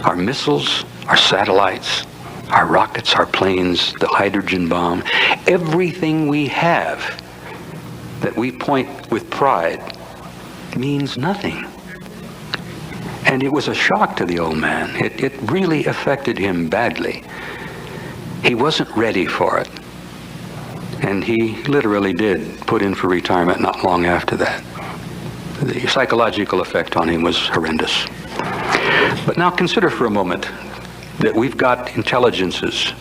our missiles, our satellites, our rockets, our planes, the hydrogen bomb, everything we have that we point with pride means nothing." And it was a shock to the old man. It really affected him badly. He wasn't ready for it. And he literally did put in for retirement not long after that. The psychological effect on him was horrendous. But now consider for a moment that we've got intelligences.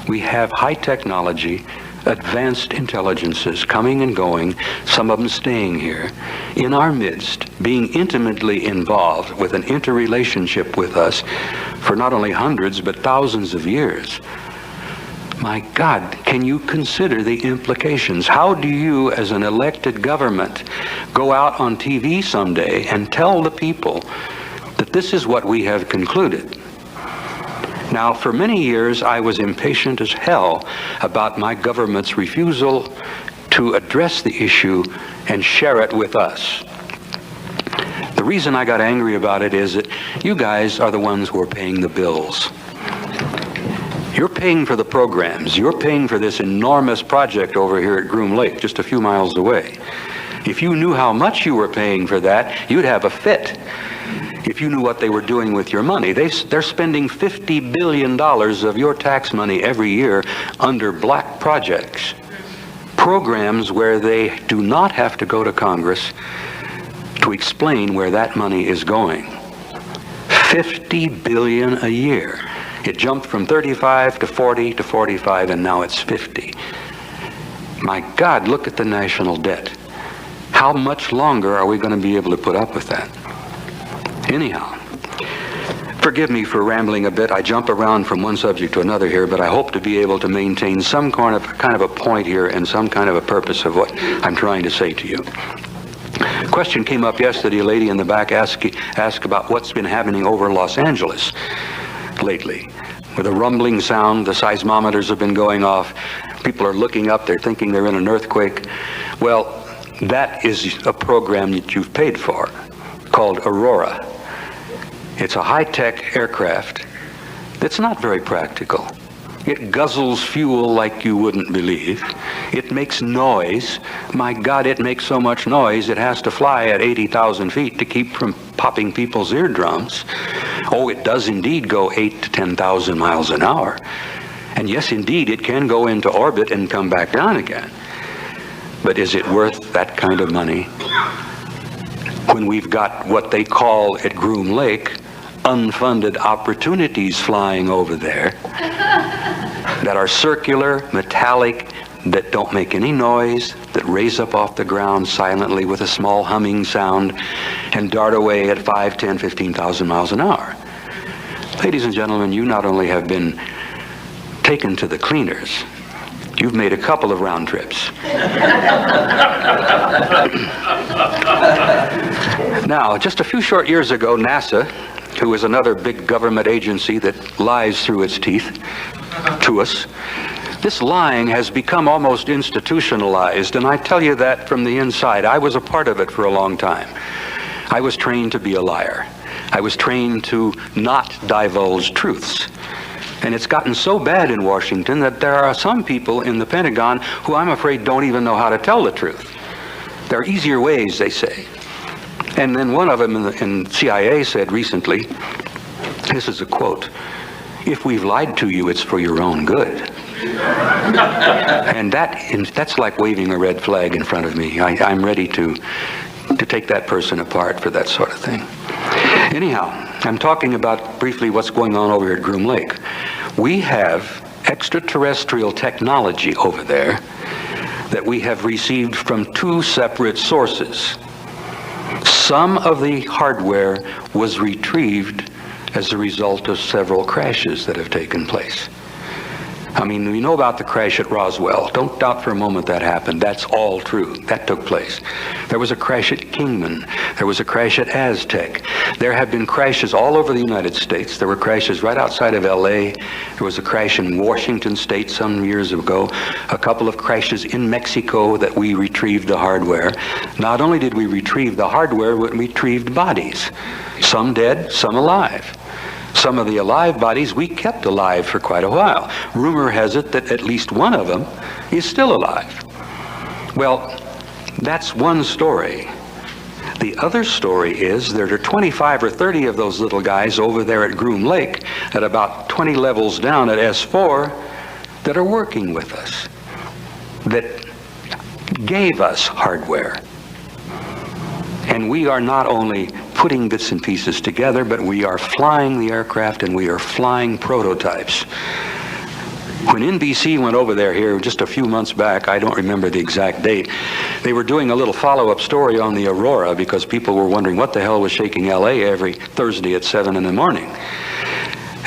We have high technology, advanced intelligences coming and going, some of them staying here, in our midst, being intimately involved with an interrelationship with us for not only hundreds but thousands of years. My God, can you consider the implications? How do you, as an elected government, go out on TV someday and tell the people that this is what we have concluded? Now, for many years, I was impatient as hell about my government's refusal to address the issue and share it with us. The reason I got angry about it is that you guys are the ones who are paying the bills. You're paying for the programs. You're paying for this enormous project over here at Groom Lake, just a few miles away. If you knew how much you were paying for that, you'd have a fit. If you knew what they were doing with your money. They're spending $50 billion of your tax money every year under black projects. Programs where they do not have to go to Congress to explain where that money is going. $50 billion a year. It jumped from 35 to 40 to 45, and now it's 50. My God, look at the national debt. How much longer are we going to be able to put up with that? Anyhow, forgive me for rambling a bit. I jump around from one subject to another here, but I hope to be able to maintain some kind of a point here and some kind of a purpose of what I'm trying to say to you. A question came up yesterday. A lady in the back asked about what's been happening over Los Angeles lately. With a rumbling sound, the seismometers have been going off. People are looking up. They're thinking they're in an earthquake. Well, that is a program that you've paid for called Aurora. It's a high-tech aircraft that's not very practical. It guzzles fuel like you wouldn't believe. It makes noise. My God, it makes so much noise it has to fly at 80,000 feet to keep from popping people's eardrums. Oh, it does indeed go 8 to 10,000 miles an hour. And yes, indeed, it can go into orbit and come back down again. But is it worth that kind of money when we've got what they call at Groom Lake unfunded opportunities flying over there that are circular, metallic, that don't make any noise, that raise up off the ground silently with a small humming sound and dart away at 5, 10, 15,000 miles an hour? Ladies and gentlemen, you not only have been taken to the cleaners, you've made a couple of round trips. Now, just a few short years ago, NASA, who is another big government agency that lies through its teeth to us, this lying has become almost institutionalized, and I tell you that from the inside. I was a part of it for a long time. I was trained to be a liar. I was trained to not divulge truths. And it's gotten so bad in Washington that there are some people in the Pentagon who I'm afraid don't even know how to tell the truth. There are easier ways, they say. And then one of them in C.I.A. said recently, this is a quote, "If we've lied to you, it's for your own good." And that's like waving a red flag in front of me. I'm ready to take that person apart for that sort of thing. Anyhow, I'm talking about briefly what's going on over here at Groom Lake. We have extraterrestrial technology over there that we have received from two separate sources. Some of the hardware was retrieved as a result of several crashes that have taken place. I mean, we know about the crash at Roswell. Don't doubt for a moment that happened. That's all true. That took place. There was a crash at Kingman. There was a crash at Aztec. There have been crashes all over the United States. There were crashes right outside of L.A. There was a crash in Washington State some years ago. A couple of crashes in Mexico that we retrieved the hardware. Not only did we retrieve the hardware, but we retrieved bodies. Some dead, some alive. Some of the alive bodies we kept alive for quite a while. Rumor has it that at least one of them is still alive. Well, that's one story. The other story is there are 25 or 30 of those little guys over there at Groom Lake at about 20 levels down at S4 that are working with us, that gave us hardware. And we are not only putting bits and pieces together, but we are flying the aircraft and we are flying prototypes. When NBC went over there here just a few months back, I don't remember the exact date, they were doing a little follow-up story on the Aurora because people were wondering what the hell was shaking LA every Thursday at 7 in the morning.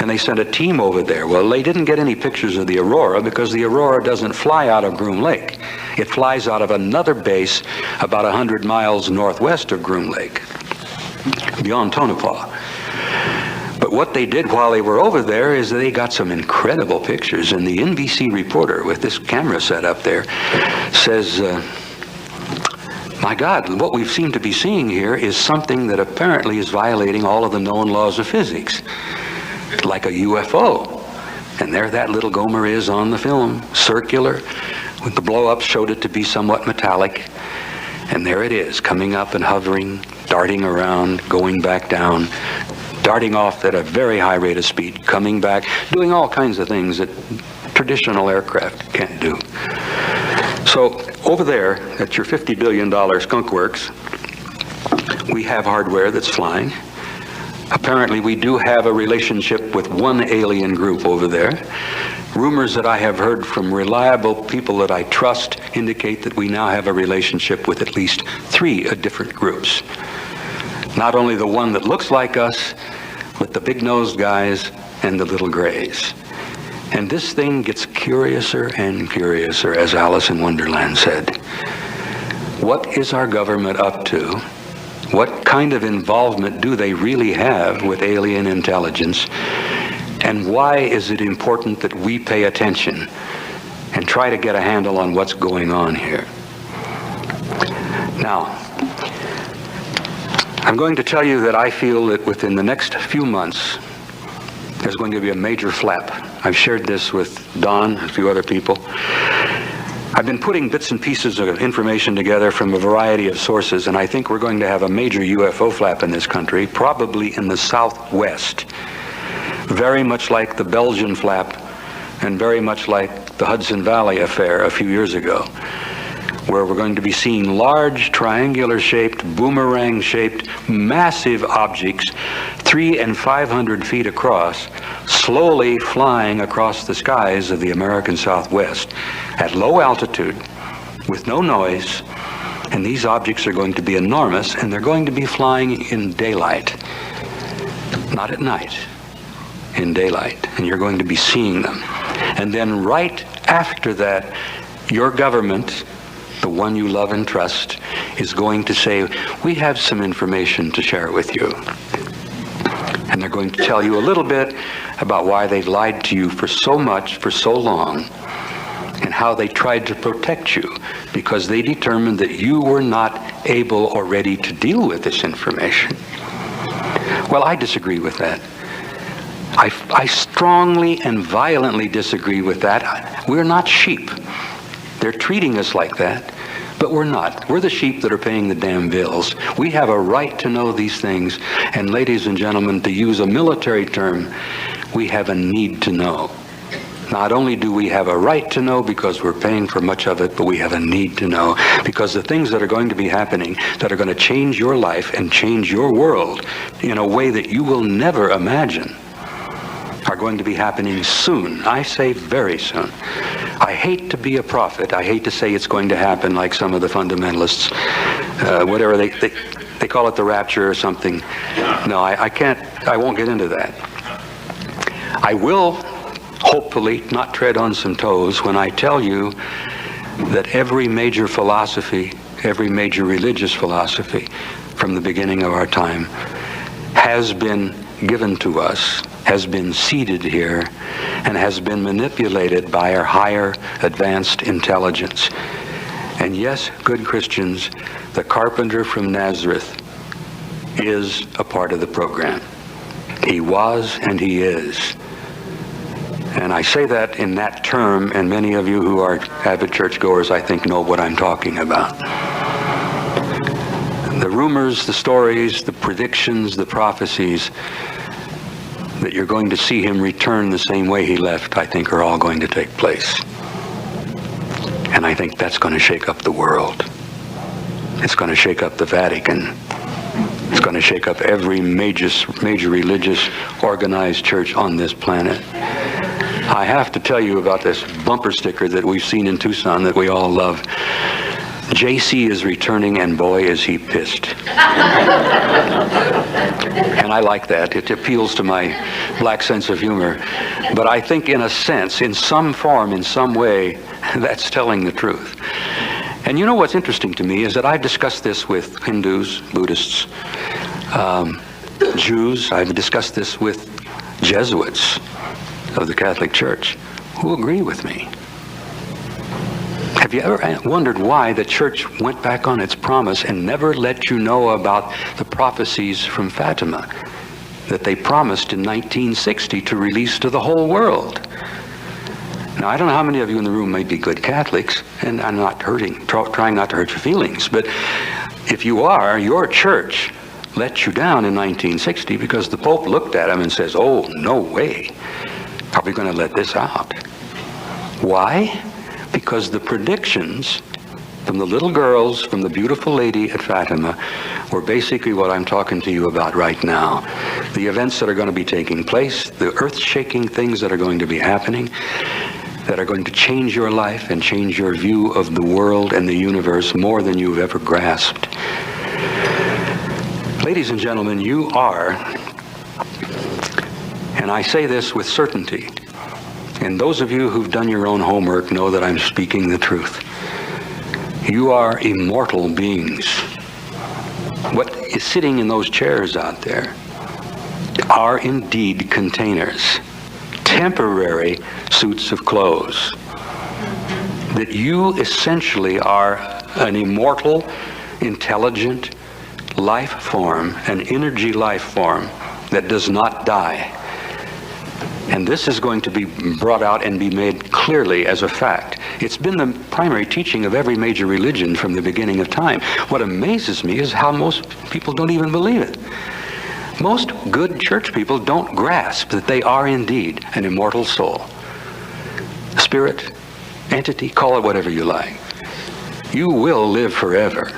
And they sent a team over there. Well, they didn't get any pictures of the Aurora because the Aurora doesn't fly out of Groom Lake. It flies out of another base about 100 miles northwest of Groom Lake, beyond Tonopah. But what they did while they were over there is they got some incredible pictures. And the NBC reporter with this camera set up there says, my God, what we seem to be seeing here is something that apparently is violating all of the known laws of physics, like a U.F.O. And there that little Gomer is on the film, circular. With the blow-up showed it to be somewhat metallic. And there it is, coming up and hovering, darting around, going back down, darting off at a very high rate of speed, coming back, doing all kinds of things that traditional aircraft can't do. So over there at your $50 billion skunk works, we have hardware that's flying. Apparently we do have a relationship with one alien group over there. Rumors that I have heard from reliable people that I trust indicate that we now have a relationship with at least 3 different groups. Not only the one that looks like us, but the big-nosed guys and the little grays. And this thing gets curiouser and curiouser, as Alice in Wonderland said. What is our government up to? What kind of involvement do they really have with alien intelligence? And why is it important that we pay attention and try to get a handle on what's going on here? Now, I'm going to tell you that I feel that within the next few months, there's going to be a major flap. I've shared this with Don, a few other people. I've been putting bits and pieces of information together from a variety of sources, and I think we're going to have a major UFO flap in this country, probably in the southwest. Very much like the Belgian flap, and very much like the Hudson Valley affair a few years ago, where we're going to be seeing large, triangular-shaped, boomerang-shaped, massive objects, 300 and 500 feet across, slowly flying across the skies of the American Southwest at low altitude, with no noise, and these objects are going to be enormous, and they're going to be flying in daylight, not at night, in daylight, and you're going to be seeing them. And then right after that, your government, the one you love and trust, is going to say, we have some information to share with you. And they're going to tell you a little bit about why they've lied to you for so much, for so long, and how they tried to protect you because they determined that you were not able or ready to deal with this information. Well, I disagree with that. I strongly and violently disagree with that. We're not sheep. They're treating us like that, but we're not. We're the sheep that are paying the damn bills. We have a right to know these things, and ladies and gentlemen, to use a military term, we have a need to know. Not only do we have a right to know because we're paying for much of it, but we have a need to know because the things that are going to be happening that are going to change your life and change your world in a way that you will never imagine are going to be happening soon. I say very soon. I hate to be a prophet. I hate to say it's going to happen like some of the fundamentalists, whatever they call it, the rapture or something. No, I can't, I won't get into that. I will hopefully not tread on some toes when I tell you that every major philosophy, every major religious philosophy from the beginning of our time has been given to us, has been seeded here, and has been manipulated by our higher advanced intelligence. And yes, good Christians, the carpenter from Nazareth is a part of the program. He was and he is. And I say that in that term, and many of you who are avid churchgoers, I think, know what I'm talking about. The rumors, the stories, the predictions, the prophecies that you're going to see him return the same way he left, I think are all going to take place. And I think that's going to shake up the world. It's going to shake up the Vatican. It's going to shake up every major religious organized church on this planet. I have to tell you about this bumper sticker that we've seen in Tucson that we all love. JC is returning, and boy is he pissed. And I like that. It appeals to my black sense of humor. But I think in a sense, in some form, in some way, that's telling the truth. And you know what's interesting to me is that I've discussed this with Hindus, Buddhists, Jews. I've discussed this with Jesuits of the Catholic Church who agree with me. Have you ever wondered why the church went back on its promise and never let you know about the prophecies from Fatima that they promised in 1960 to release to the whole world? Now, I don't know how many of you in the room may be good Catholics, and I'm not trying not to hurt your feelings, but if you are, your church let you down in 1960 because the Pope looked at him and says, "Oh, no way are we going to let this out." Why? Because the predictions from the little girls, from the beautiful lady at Fatima, were basically what I'm talking to you about right now. The events that are going to be taking place, the earth-shaking things that are going to be happening, that are going to change your life and change your view of the world and the universe more than you've ever grasped. Ladies and gentlemen, you are, and I say this with certainty, and those of you who've done your own homework know that I'm speaking the truth. You are immortal beings. What is sitting in those chairs out there are indeed containers, temporary suits of clothes. That you essentially are an immortal, intelligent life form, an energy life form that does not die. And this is going to be brought out and be made clearly as a fact. It's been the primary teaching of every major religion from the beginning of time. What amazes me is how most people don't even believe it. Most good church people don't grasp that they are indeed an immortal soul. Spirit, entity, call it whatever you like. You will live forever.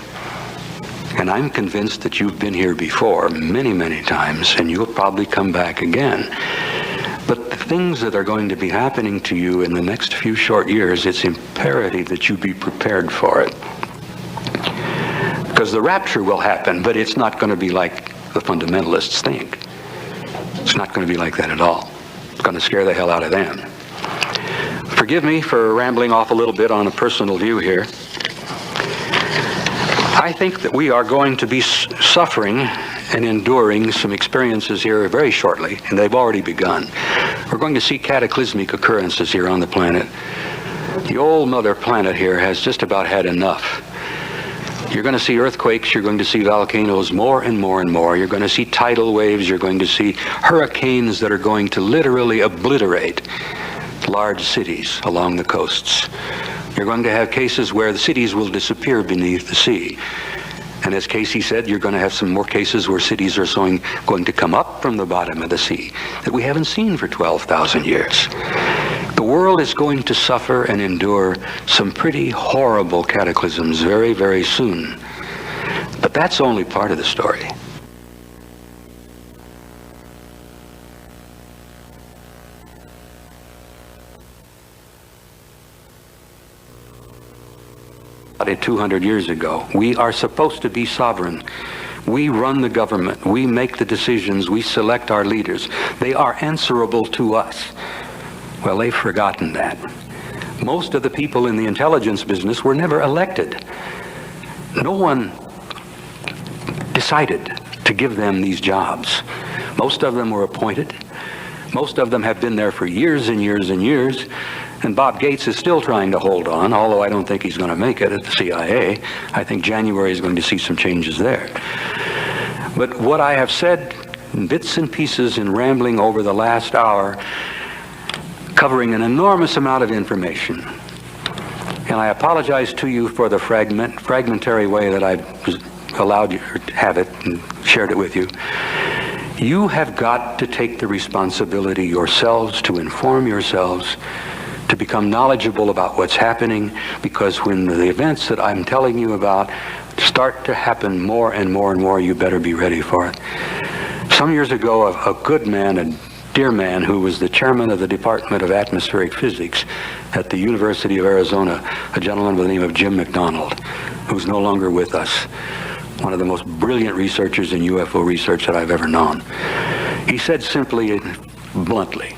And I'm convinced that you've been here before many, many times, and you'll probably come back again. But the things that are going to be happening to you in the next few short years, it's imperative that you be prepared for it. Because the rapture will happen, but it's not going to be like the fundamentalists think. It's not going to be like that at all. It's going to scare the hell out of them. Forgive me for rambling off a little bit on a personal view here. I think that we are going to be suffering and enduring some experiences here very shortly, and they've already begun. We're going to see cataclysmic occurrences here on the planet. The old mother planet here has just about had enough. You're going to see earthquakes, you're going to see volcanoes more and more and more. You're going to see tidal waves, you're going to see hurricanes that are going to literally obliterate large cities along the coasts. You're going to have cases where the cities will disappear beneath the sea. And as Casey said, you're going to have some more cases where cities are going to come up from the bottom of the sea that we haven't seen for 12,000 years. The world is going to suffer and endure some pretty horrible cataclysms very, very soon. But that's only part of the story. it 200 years ago. We are supposed to be sovereign. We run the government. We make the decisions. We select our leaders. They are answerable to us. Well, they've forgotten that. Most of the people in the intelligence business were never elected. No one decided to give them these jobs. Most of them were appointed. Most of them have been there for years and years and years. And Bob Gates is still trying to hold on, although I don't think he's going to make it at the CIA. I think January is going to see some changes there. But what I have said in bits and pieces in rambling over the last hour, covering an enormous amount of information, and I apologize to you for the fragmentary way that I've allowed you to have it and shared it with you. You have got to take the responsibility yourselves to inform yourselves, to become knowledgeable about what's happening, because when the events that I'm telling you about start to happen more and more and more, you better be ready for it. Some years ago, a good man, a dear man who was the chairman of the Department of Atmospheric Physics at the University of Arizona, a gentleman by the name of Jim McDonald, who's no longer with us, one of the most brilliant researchers in U.F.O research that I've ever known. He said simply and bluntly,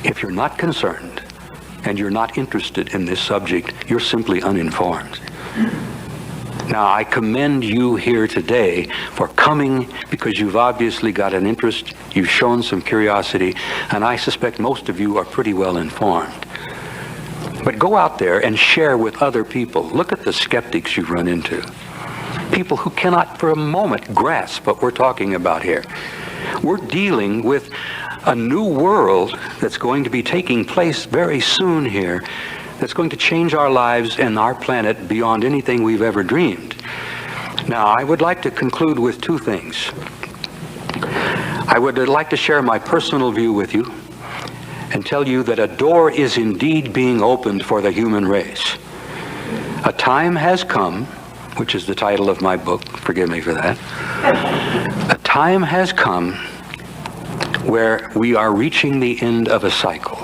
if you're not concerned and you're not interested in this subject, you're simply uninformed. Now, I commend you here today for coming, because you've obviously got an interest, you've shown some curiosity, and I suspect most of you are pretty well informed. But go out there and share with other people. Look at the skeptics you run into. People who cannot for a moment grasp what we're talking about here. We're dealing with a new world that's going to be taking place very soon here, that's going to change our lives and our planet beyond anything we've ever dreamed. Now, I would like to conclude with two things. I would like to share my personal view with you and tell you that a door is indeed being opened for the human race. A time has come, which is the title of my book, forgive me for that. A time has come where we are reaching the end of a cycle.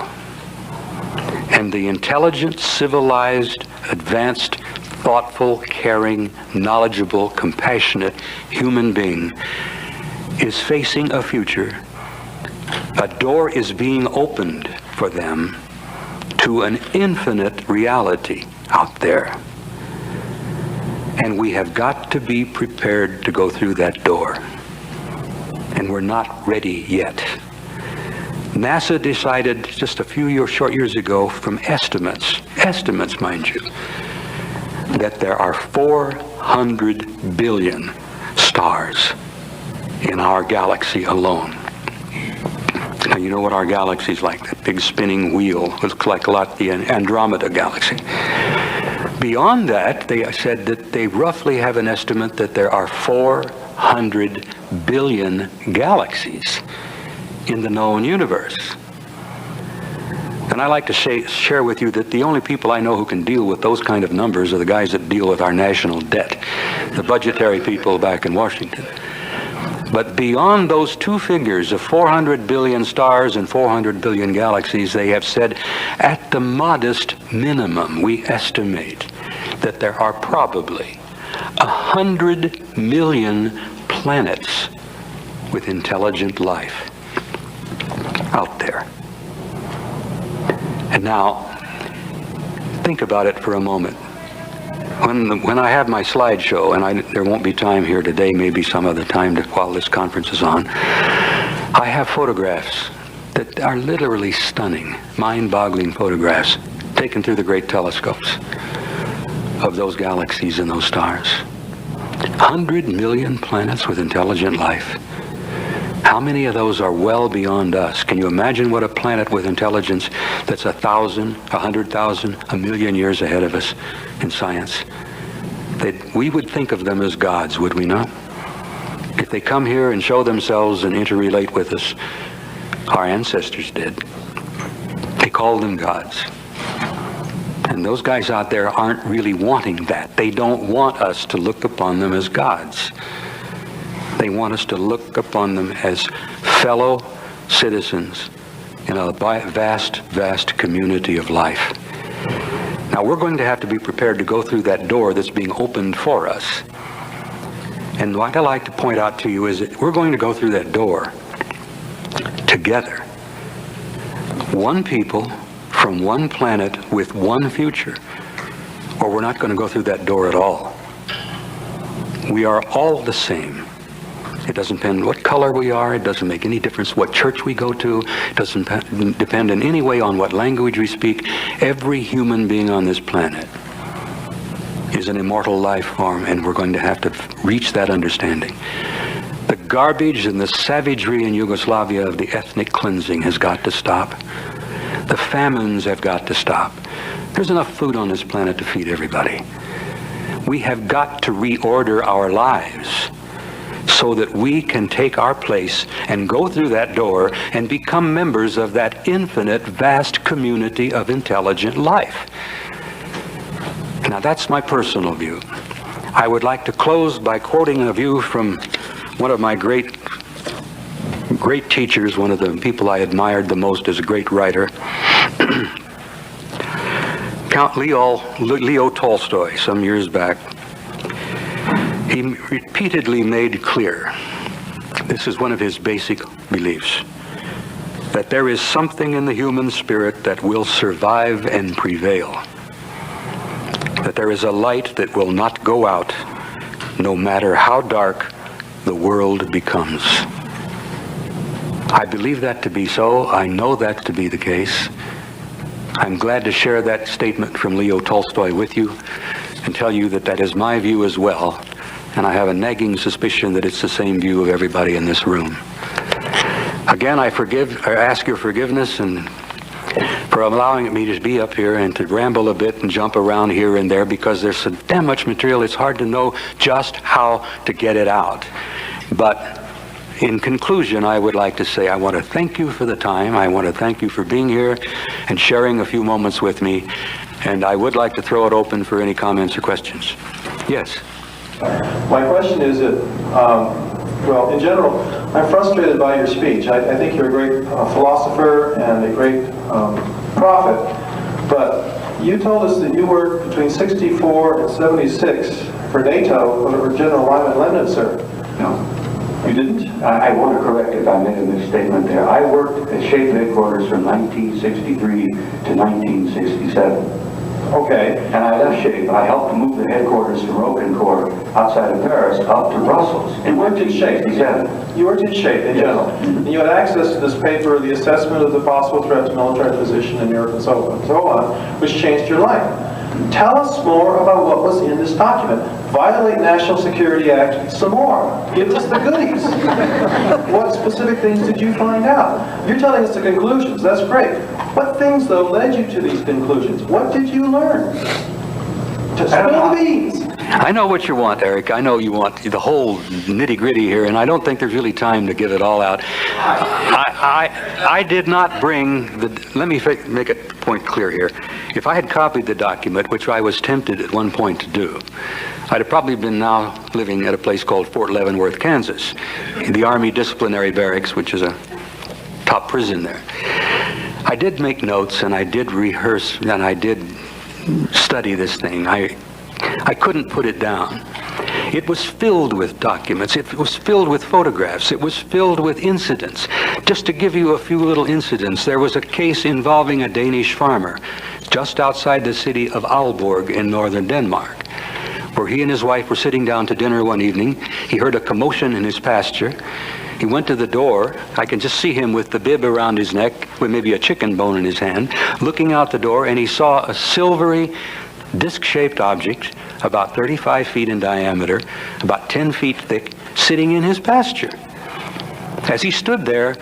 And the intelligent, civilized, advanced, thoughtful, caring, knowledgeable, compassionate human being is facing a future. A door is being opened for them to an infinite reality out there. And we have got to be prepared to go through that door. And we're not ready yet. NASA decided just a few short years ago, from estimates mind you, that there are 400 billion stars in our galaxy alone. Now, you know what our galaxy is like, that big spinning wheel. Looks like a lot the Andromeda galaxy. Beyond that, they said that they roughly have an estimate that there are 400 billion galaxies in the known universe. And I like to share with you that the only people I know who can deal with those kind of numbers are the guys that deal with our national debt, the budgetary people back in Washington. But beyond those two figures of 400 billion stars and 400 billion galaxies, they have said, at the modest minimum, we estimate that there are probably 100 million planets with intelligent life out there. And now, think about it for a moment. When I have my slideshow, and there won't be time here today, maybe some other time while this conference is on, I have photographs that are literally stunning, mind-boggling photographs taken through the great telescopes of those galaxies and those stars. 100 million planets with intelligent life. How many of those are well beyond us? Can you imagine what a planet with intelligence that's 1,000, 100,000, 1,000,000 years ahead of us in science? We would think of them as gods, would we not? If they come here and show themselves and interrelate with us, our ancestors did. They called them gods. And those guys out there aren't really wanting that. They don't want us to look upon them as gods. They want us to look upon them as fellow citizens in a vast, vast community of life. Now, we're going to have to be prepared to go through that door that's being opened for us. And what I like to point out to you is that we're going to go through that door together. One people from one planet with one future, or we're not going to go through that door at all. We are all the same. It doesn't depend what color we are. It doesn't make any difference what church we go to. It doesn't depend in any way on what language we speak. Every human being on this planet is an immortal life form, and we're going to have to reach that understanding. The garbage and the savagery in Yugoslavia of the ethnic cleansing has got to stop. The famines have got to stop. There's enough food on this planet to feed everybody. We have got to reorder our lives so that we can take our place and go through that door and become members of that infinite, vast community of intelligent life. Now, that's my personal view. I would like to close by quoting a view from one of my great teachers, one of the people I admired the most as a great writer, Count Leo Tolstoy, some years back. He repeatedly made clear, this is one of his basic beliefs, that there is something in the human spirit that will survive and prevail. That there is a light that will not go out, no matter how dark the world becomes. I believe that to be so. I know that to be the case. I'm glad to share that statement from Leo Tolstoy with you and tell you that that is my view as well. And I have a nagging suspicion that it's the same view of everybody in this room. Again, I ask your forgiveness and for allowing me to be up here and to ramble a bit and jump around here and there, because there's so damn much material, it's hard to know just how to get it out. But in conclusion, I would like to say I want to thank you for the time. I want to thank you for being here and sharing a few moments with me. And I would like to throw it open for any comments or questions. Yes? My question is that, well, in general, I'm frustrated by your speech. I think you're a great philosopher and a great prophet, but you told us that you worked between 64 and 76 for NATO under General Lyman Lemnitzer. No. You didn't? I want to correct if I made a misstatement there. I worked at SHAPE headquarters from 1963 to 1967. Okay. And I left SHAPE. I helped move the headquarters from Rocancourt outside of Paris up to Brussels. You worked in SHAPE? 1967. You worked in SHAPE in general. And you had access to this paper, The Assessment of the Possible Threat to Military Position in Europe and so on, which changed your life. Tell us more about what was in this document. Violate National Security Act some more. Give us the goodies. What specific things did you find out? You're telling us the conclusions. That's great. What things, though, led you to these conclusions? What did you learn? To spill the beans. I know what you want, Eric. I know you want the whole nitty-gritty here, and I don't think there's really time to give it all out. I did not bring the... Let me make a point clear here. If I had copied the document, which I was tempted at one point to do, I'd have probably been now living at a place called Fort Leavenworth, Kansas, in the Army Disciplinary Barracks, which is a top prison there. I did make notes, and I did rehearse, and I did study this thing. I couldn't put it down. It was filled with documents. It was filled with photographs. It was filled with incidents. Just to give you a few little incidents, there was a case involving a Danish farmer just outside the city of Aalborg in northern Denmark, where he and his wife were sitting down to dinner one evening. He heard a commotion in his pasture. He went to the door. I can just see him with the bib around his neck, with maybe a chicken bone in his hand, looking out the door, and he saw a silvery, disc-shaped object, about 35 feet in diameter, about 10 feet thick, sitting in his pasture. As he stood there,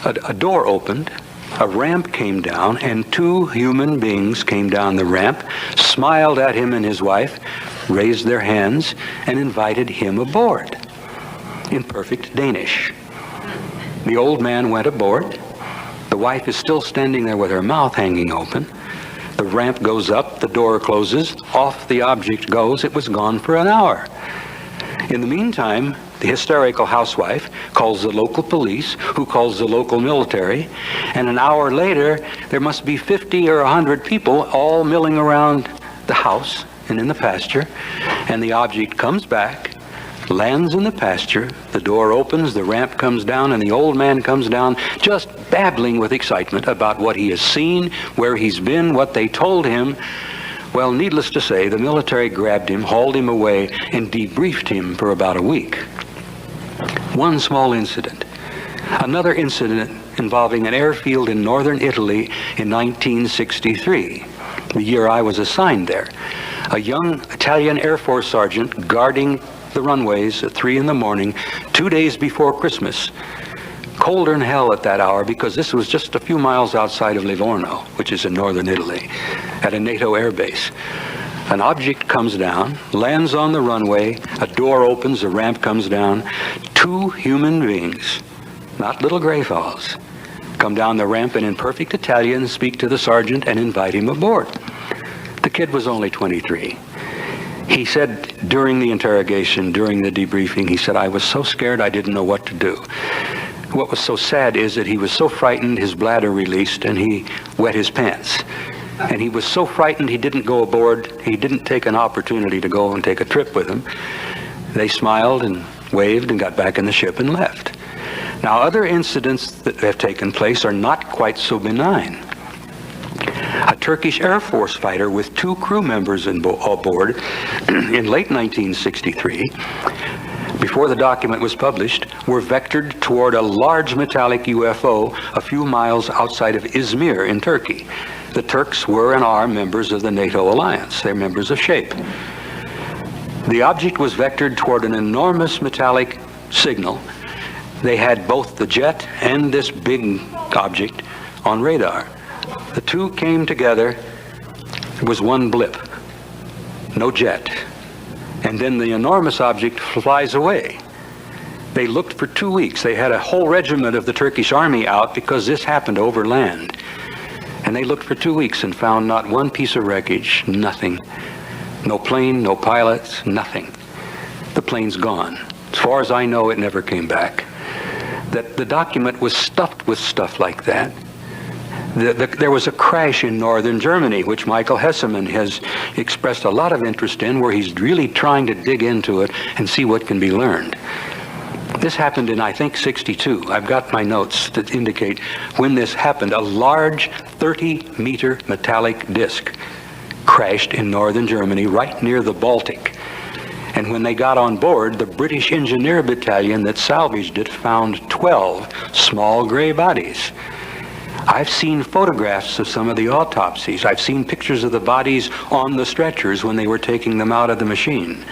a door opened, a ramp came down, and two human beings came down the ramp, smiled at him and his wife, raised their hands, and invited him aboard in perfect Danish. The old man went aboard. The wife is still standing there with her mouth hanging open. The ramp goes up, the door closes, off the object goes. It was gone for an hour. In the meantime, the hysterical housewife calls the local police, who calls the local military, and an hour later, there must be 50 or 100 people all milling around the house and in the pasture, and the object comes back, lands in the pasture, the door opens, the ramp comes down, and the old man comes down just babbling with excitement about what he has seen, where he's been, what they told him. Well, needless to say, the military grabbed him, hauled him away, and debriefed him for about a week. One small incident. Another incident involving an airfield in northern Italy in 1963, the year I was assigned there. A young Italian Air Force sergeant guarding the runways at 3 in the morning, 2 days before Christmas. Colder than hell at that hour, because this was just a few miles outside of Livorno, which is in northern Italy, at a NATO air base. An object comes down, lands on the runway, a door opens, a ramp comes down. 2 human beings, not little gray fellows, come down the ramp and in perfect Italian speak to the sergeant and invite him aboard. The kid was only 23. He said during the interrogation, during the debriefing, he said, "I was so scared I didn't know what to do." What was so sad is that he was so frightened his bladder released and he wet his pants. And he was so frightened he didn't go aboard. He didn't take an opportunity to go and take a trip with him. They smiled and waved and got back in the ship and left. Now, other incidents that have taken place are not quite so benign. A Turkish Air Force fighter with 2 crew members aboard in late 1963, before the document was published, were vectored toward a large metallic UFO a few miles outside of Izmir in Turkey. The Turks were and are members of the NATO alliance. They're members of C.I.A. The object was vectored toward an enormous metallic signal. They had both the jet and this big object on radar. The two came together. It was one blip, no jet. And then the enormous object flies away. They looked for 2 weeks. They had a whole regiment of the Turkish army out because this happened over land. And they looked for 2 weeks and found not one piece of wreckage, nothing. No plane, no pilots, nothing. The plane's gone. As far as I know, it never came back. That the document was stuffed with stuff like that. There was a crash in northern Germany, which Michael Hesseman has expressed a lot of interest in, where he's really trying to dig into it and see what can be learned. This happened in, I think, 62. I've got my notes that indicate when this happened. A large 30-meter metallic disc crashed in northern Germany right near the Baltic. And when they got on board, the British Engineer Battalion that salvaged it found 12 small gray bodies. I've seen photographs of some of the autopsies. I've seen pictures of the bodies on the stretchers when they were taking them out of the machine.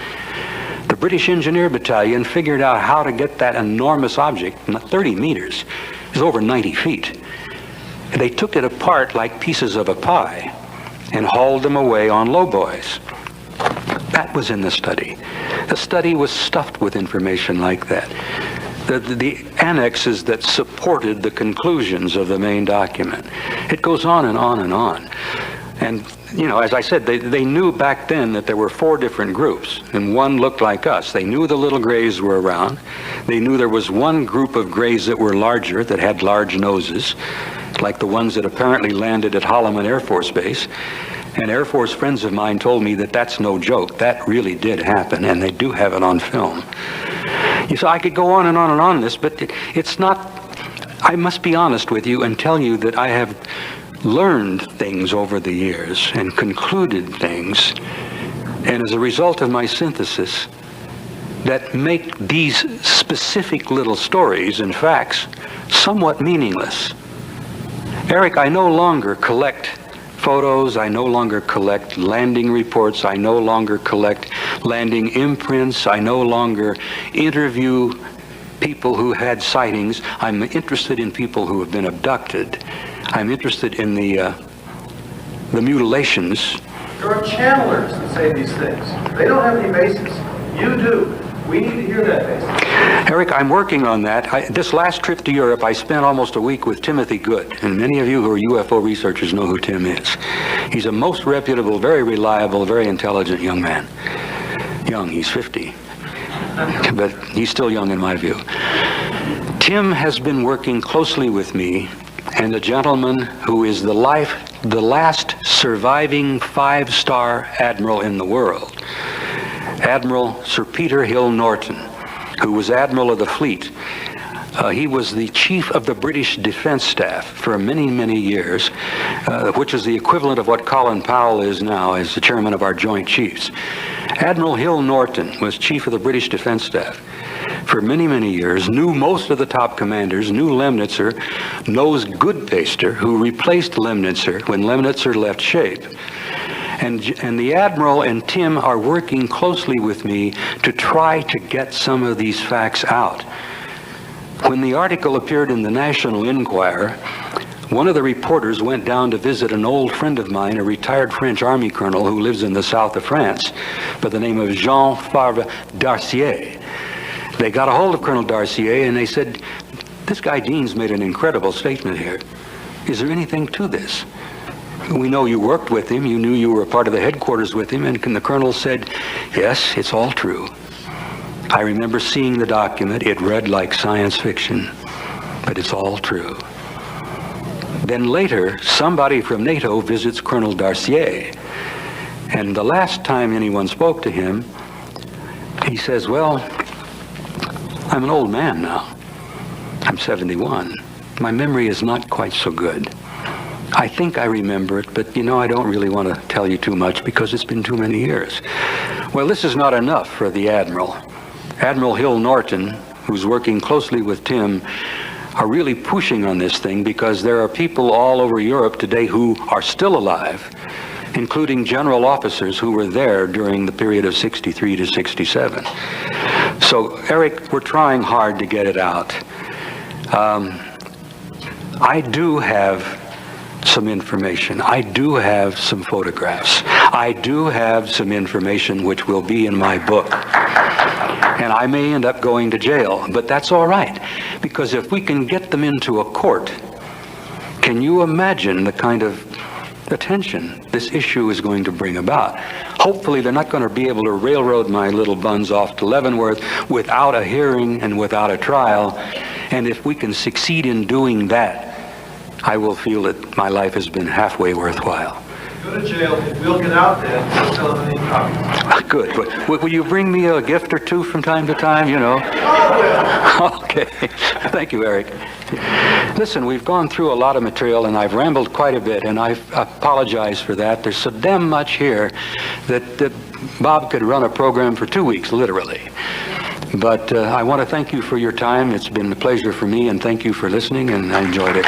The British Engineer Battalion figured out how to get that enormous object, 30 meters, is over 90 feet. They took it apart like pieces of a pie and hauled them away on lowboys. That was in the study. The study was stuffed with information like that. The annexes that supported the conclusions of the main document. It goes on and on and on. And, you know, as I said, they knew back then that there were 4 different groups, and one looked like us. They knew the little grays were around. They knew there was one group of grays that were larger, that had large noses, like the ones that apparently landed at Holloman Air Force Base. And Air Force friends of mine told me that that's no joke. That really did happen, and they do have it on film. So I could go on and on and on this, but it's not, I must be honest with you and tell you that I have learned things over the years and concluded things, and as a result of my synthesis, that make these specific little stories and facts somewhat meaningless. Eric, I no longer collect photos, I no longer collect landing reports, I no longer collect landing imprints, I no longer interview people who had sightings. I'm interested in people who have been abducted. I'm interested in the mutilations. There are channelers that say these things. They don't have any basis. You do. We need to hear that basis. Eric, I'm working on that. This last trip to Europe, I spent almost a week with Timothy Good, and many of you who are UFO researchers know who Tim is. He's a most reputable, very reliable, very intelligent young man. Young, he's 50. but he's still young in my view. Tim has been working closely with me and a gentleman who is the last surviving 5-star admiral in the world, Admiral Sir Peter Hill Norton, who was Admiral of the Fleet. He was the chief of the British Defense Staff for many, many years, which is the equivalent of what Colin Powell is now as the chairman of our Joint Chiefs. Admiral Hill Norton was chief of the British Defense Staff for many, many years, knew most of the top commanders, knew Lemnitzer, knows Goodpaster, who replaced Lemnitzer when Lemnitzer left shape. And the Admiral and Tim are working closely with me to try to get some of these facts out. When the article appeared in the National Enquirer, one of the reporters went down to visit an old friend of mine, a retired French Army colonel who lives in the south of France by the name of Jean Favre Darcier. They got a hold of Colonel Darcier and they said, "This guy Dean's made an incredible statement here. Is there anything to this? We know you worked with him, you knew you were a part of the headquarters with him," and the colonel said, "Yes, it's all true. I remember seeing the document. It read like science fiction, but it's all true." Then later, somebody from NATO visits Colonel Darcier, and the last time anyone spoke to him, he says, "Well, I'm an old man now. I'm 71. My memory is not quite so good. I think I remember it, but I don't really want to tell you too much because it's been too many years." Well, this is not enough for the Admiral. Admiral Hill Norton, who's working closely with Tim, are really pushing on this thing because there are people all over Europe today who are still alive, including general officers who were there during the period of 63 to 67. So, Eric, we're trying hard to get it out. I do have some information. I do have some photographs. I do have some information which will be in my book. And I may end up going to jail, but that's all right, because if we can get them into a court, can you imagine the kind of attention this issue is going to bring about? Hopefully they're not going to be able to railroad my little buns off to Leavenworth without a hearing and without a trial. And if we can succeed in doing that, I will feel that my life has been halfway worthwhile. Go to jail. We'll get out there. We'll sell them any copies. Good. But will you bring me a gift or two from time to time, Okay. Thank you, Eric. Listen, we've gone through a lot of material, and I've rambled quite a bit, and I apologize for that. There's so damn much here that Bob could run a program for 2 weeks, literally. But I want to thank you for your time. It's been a pleasure for me, and thank you for listening, and I enjoyed it.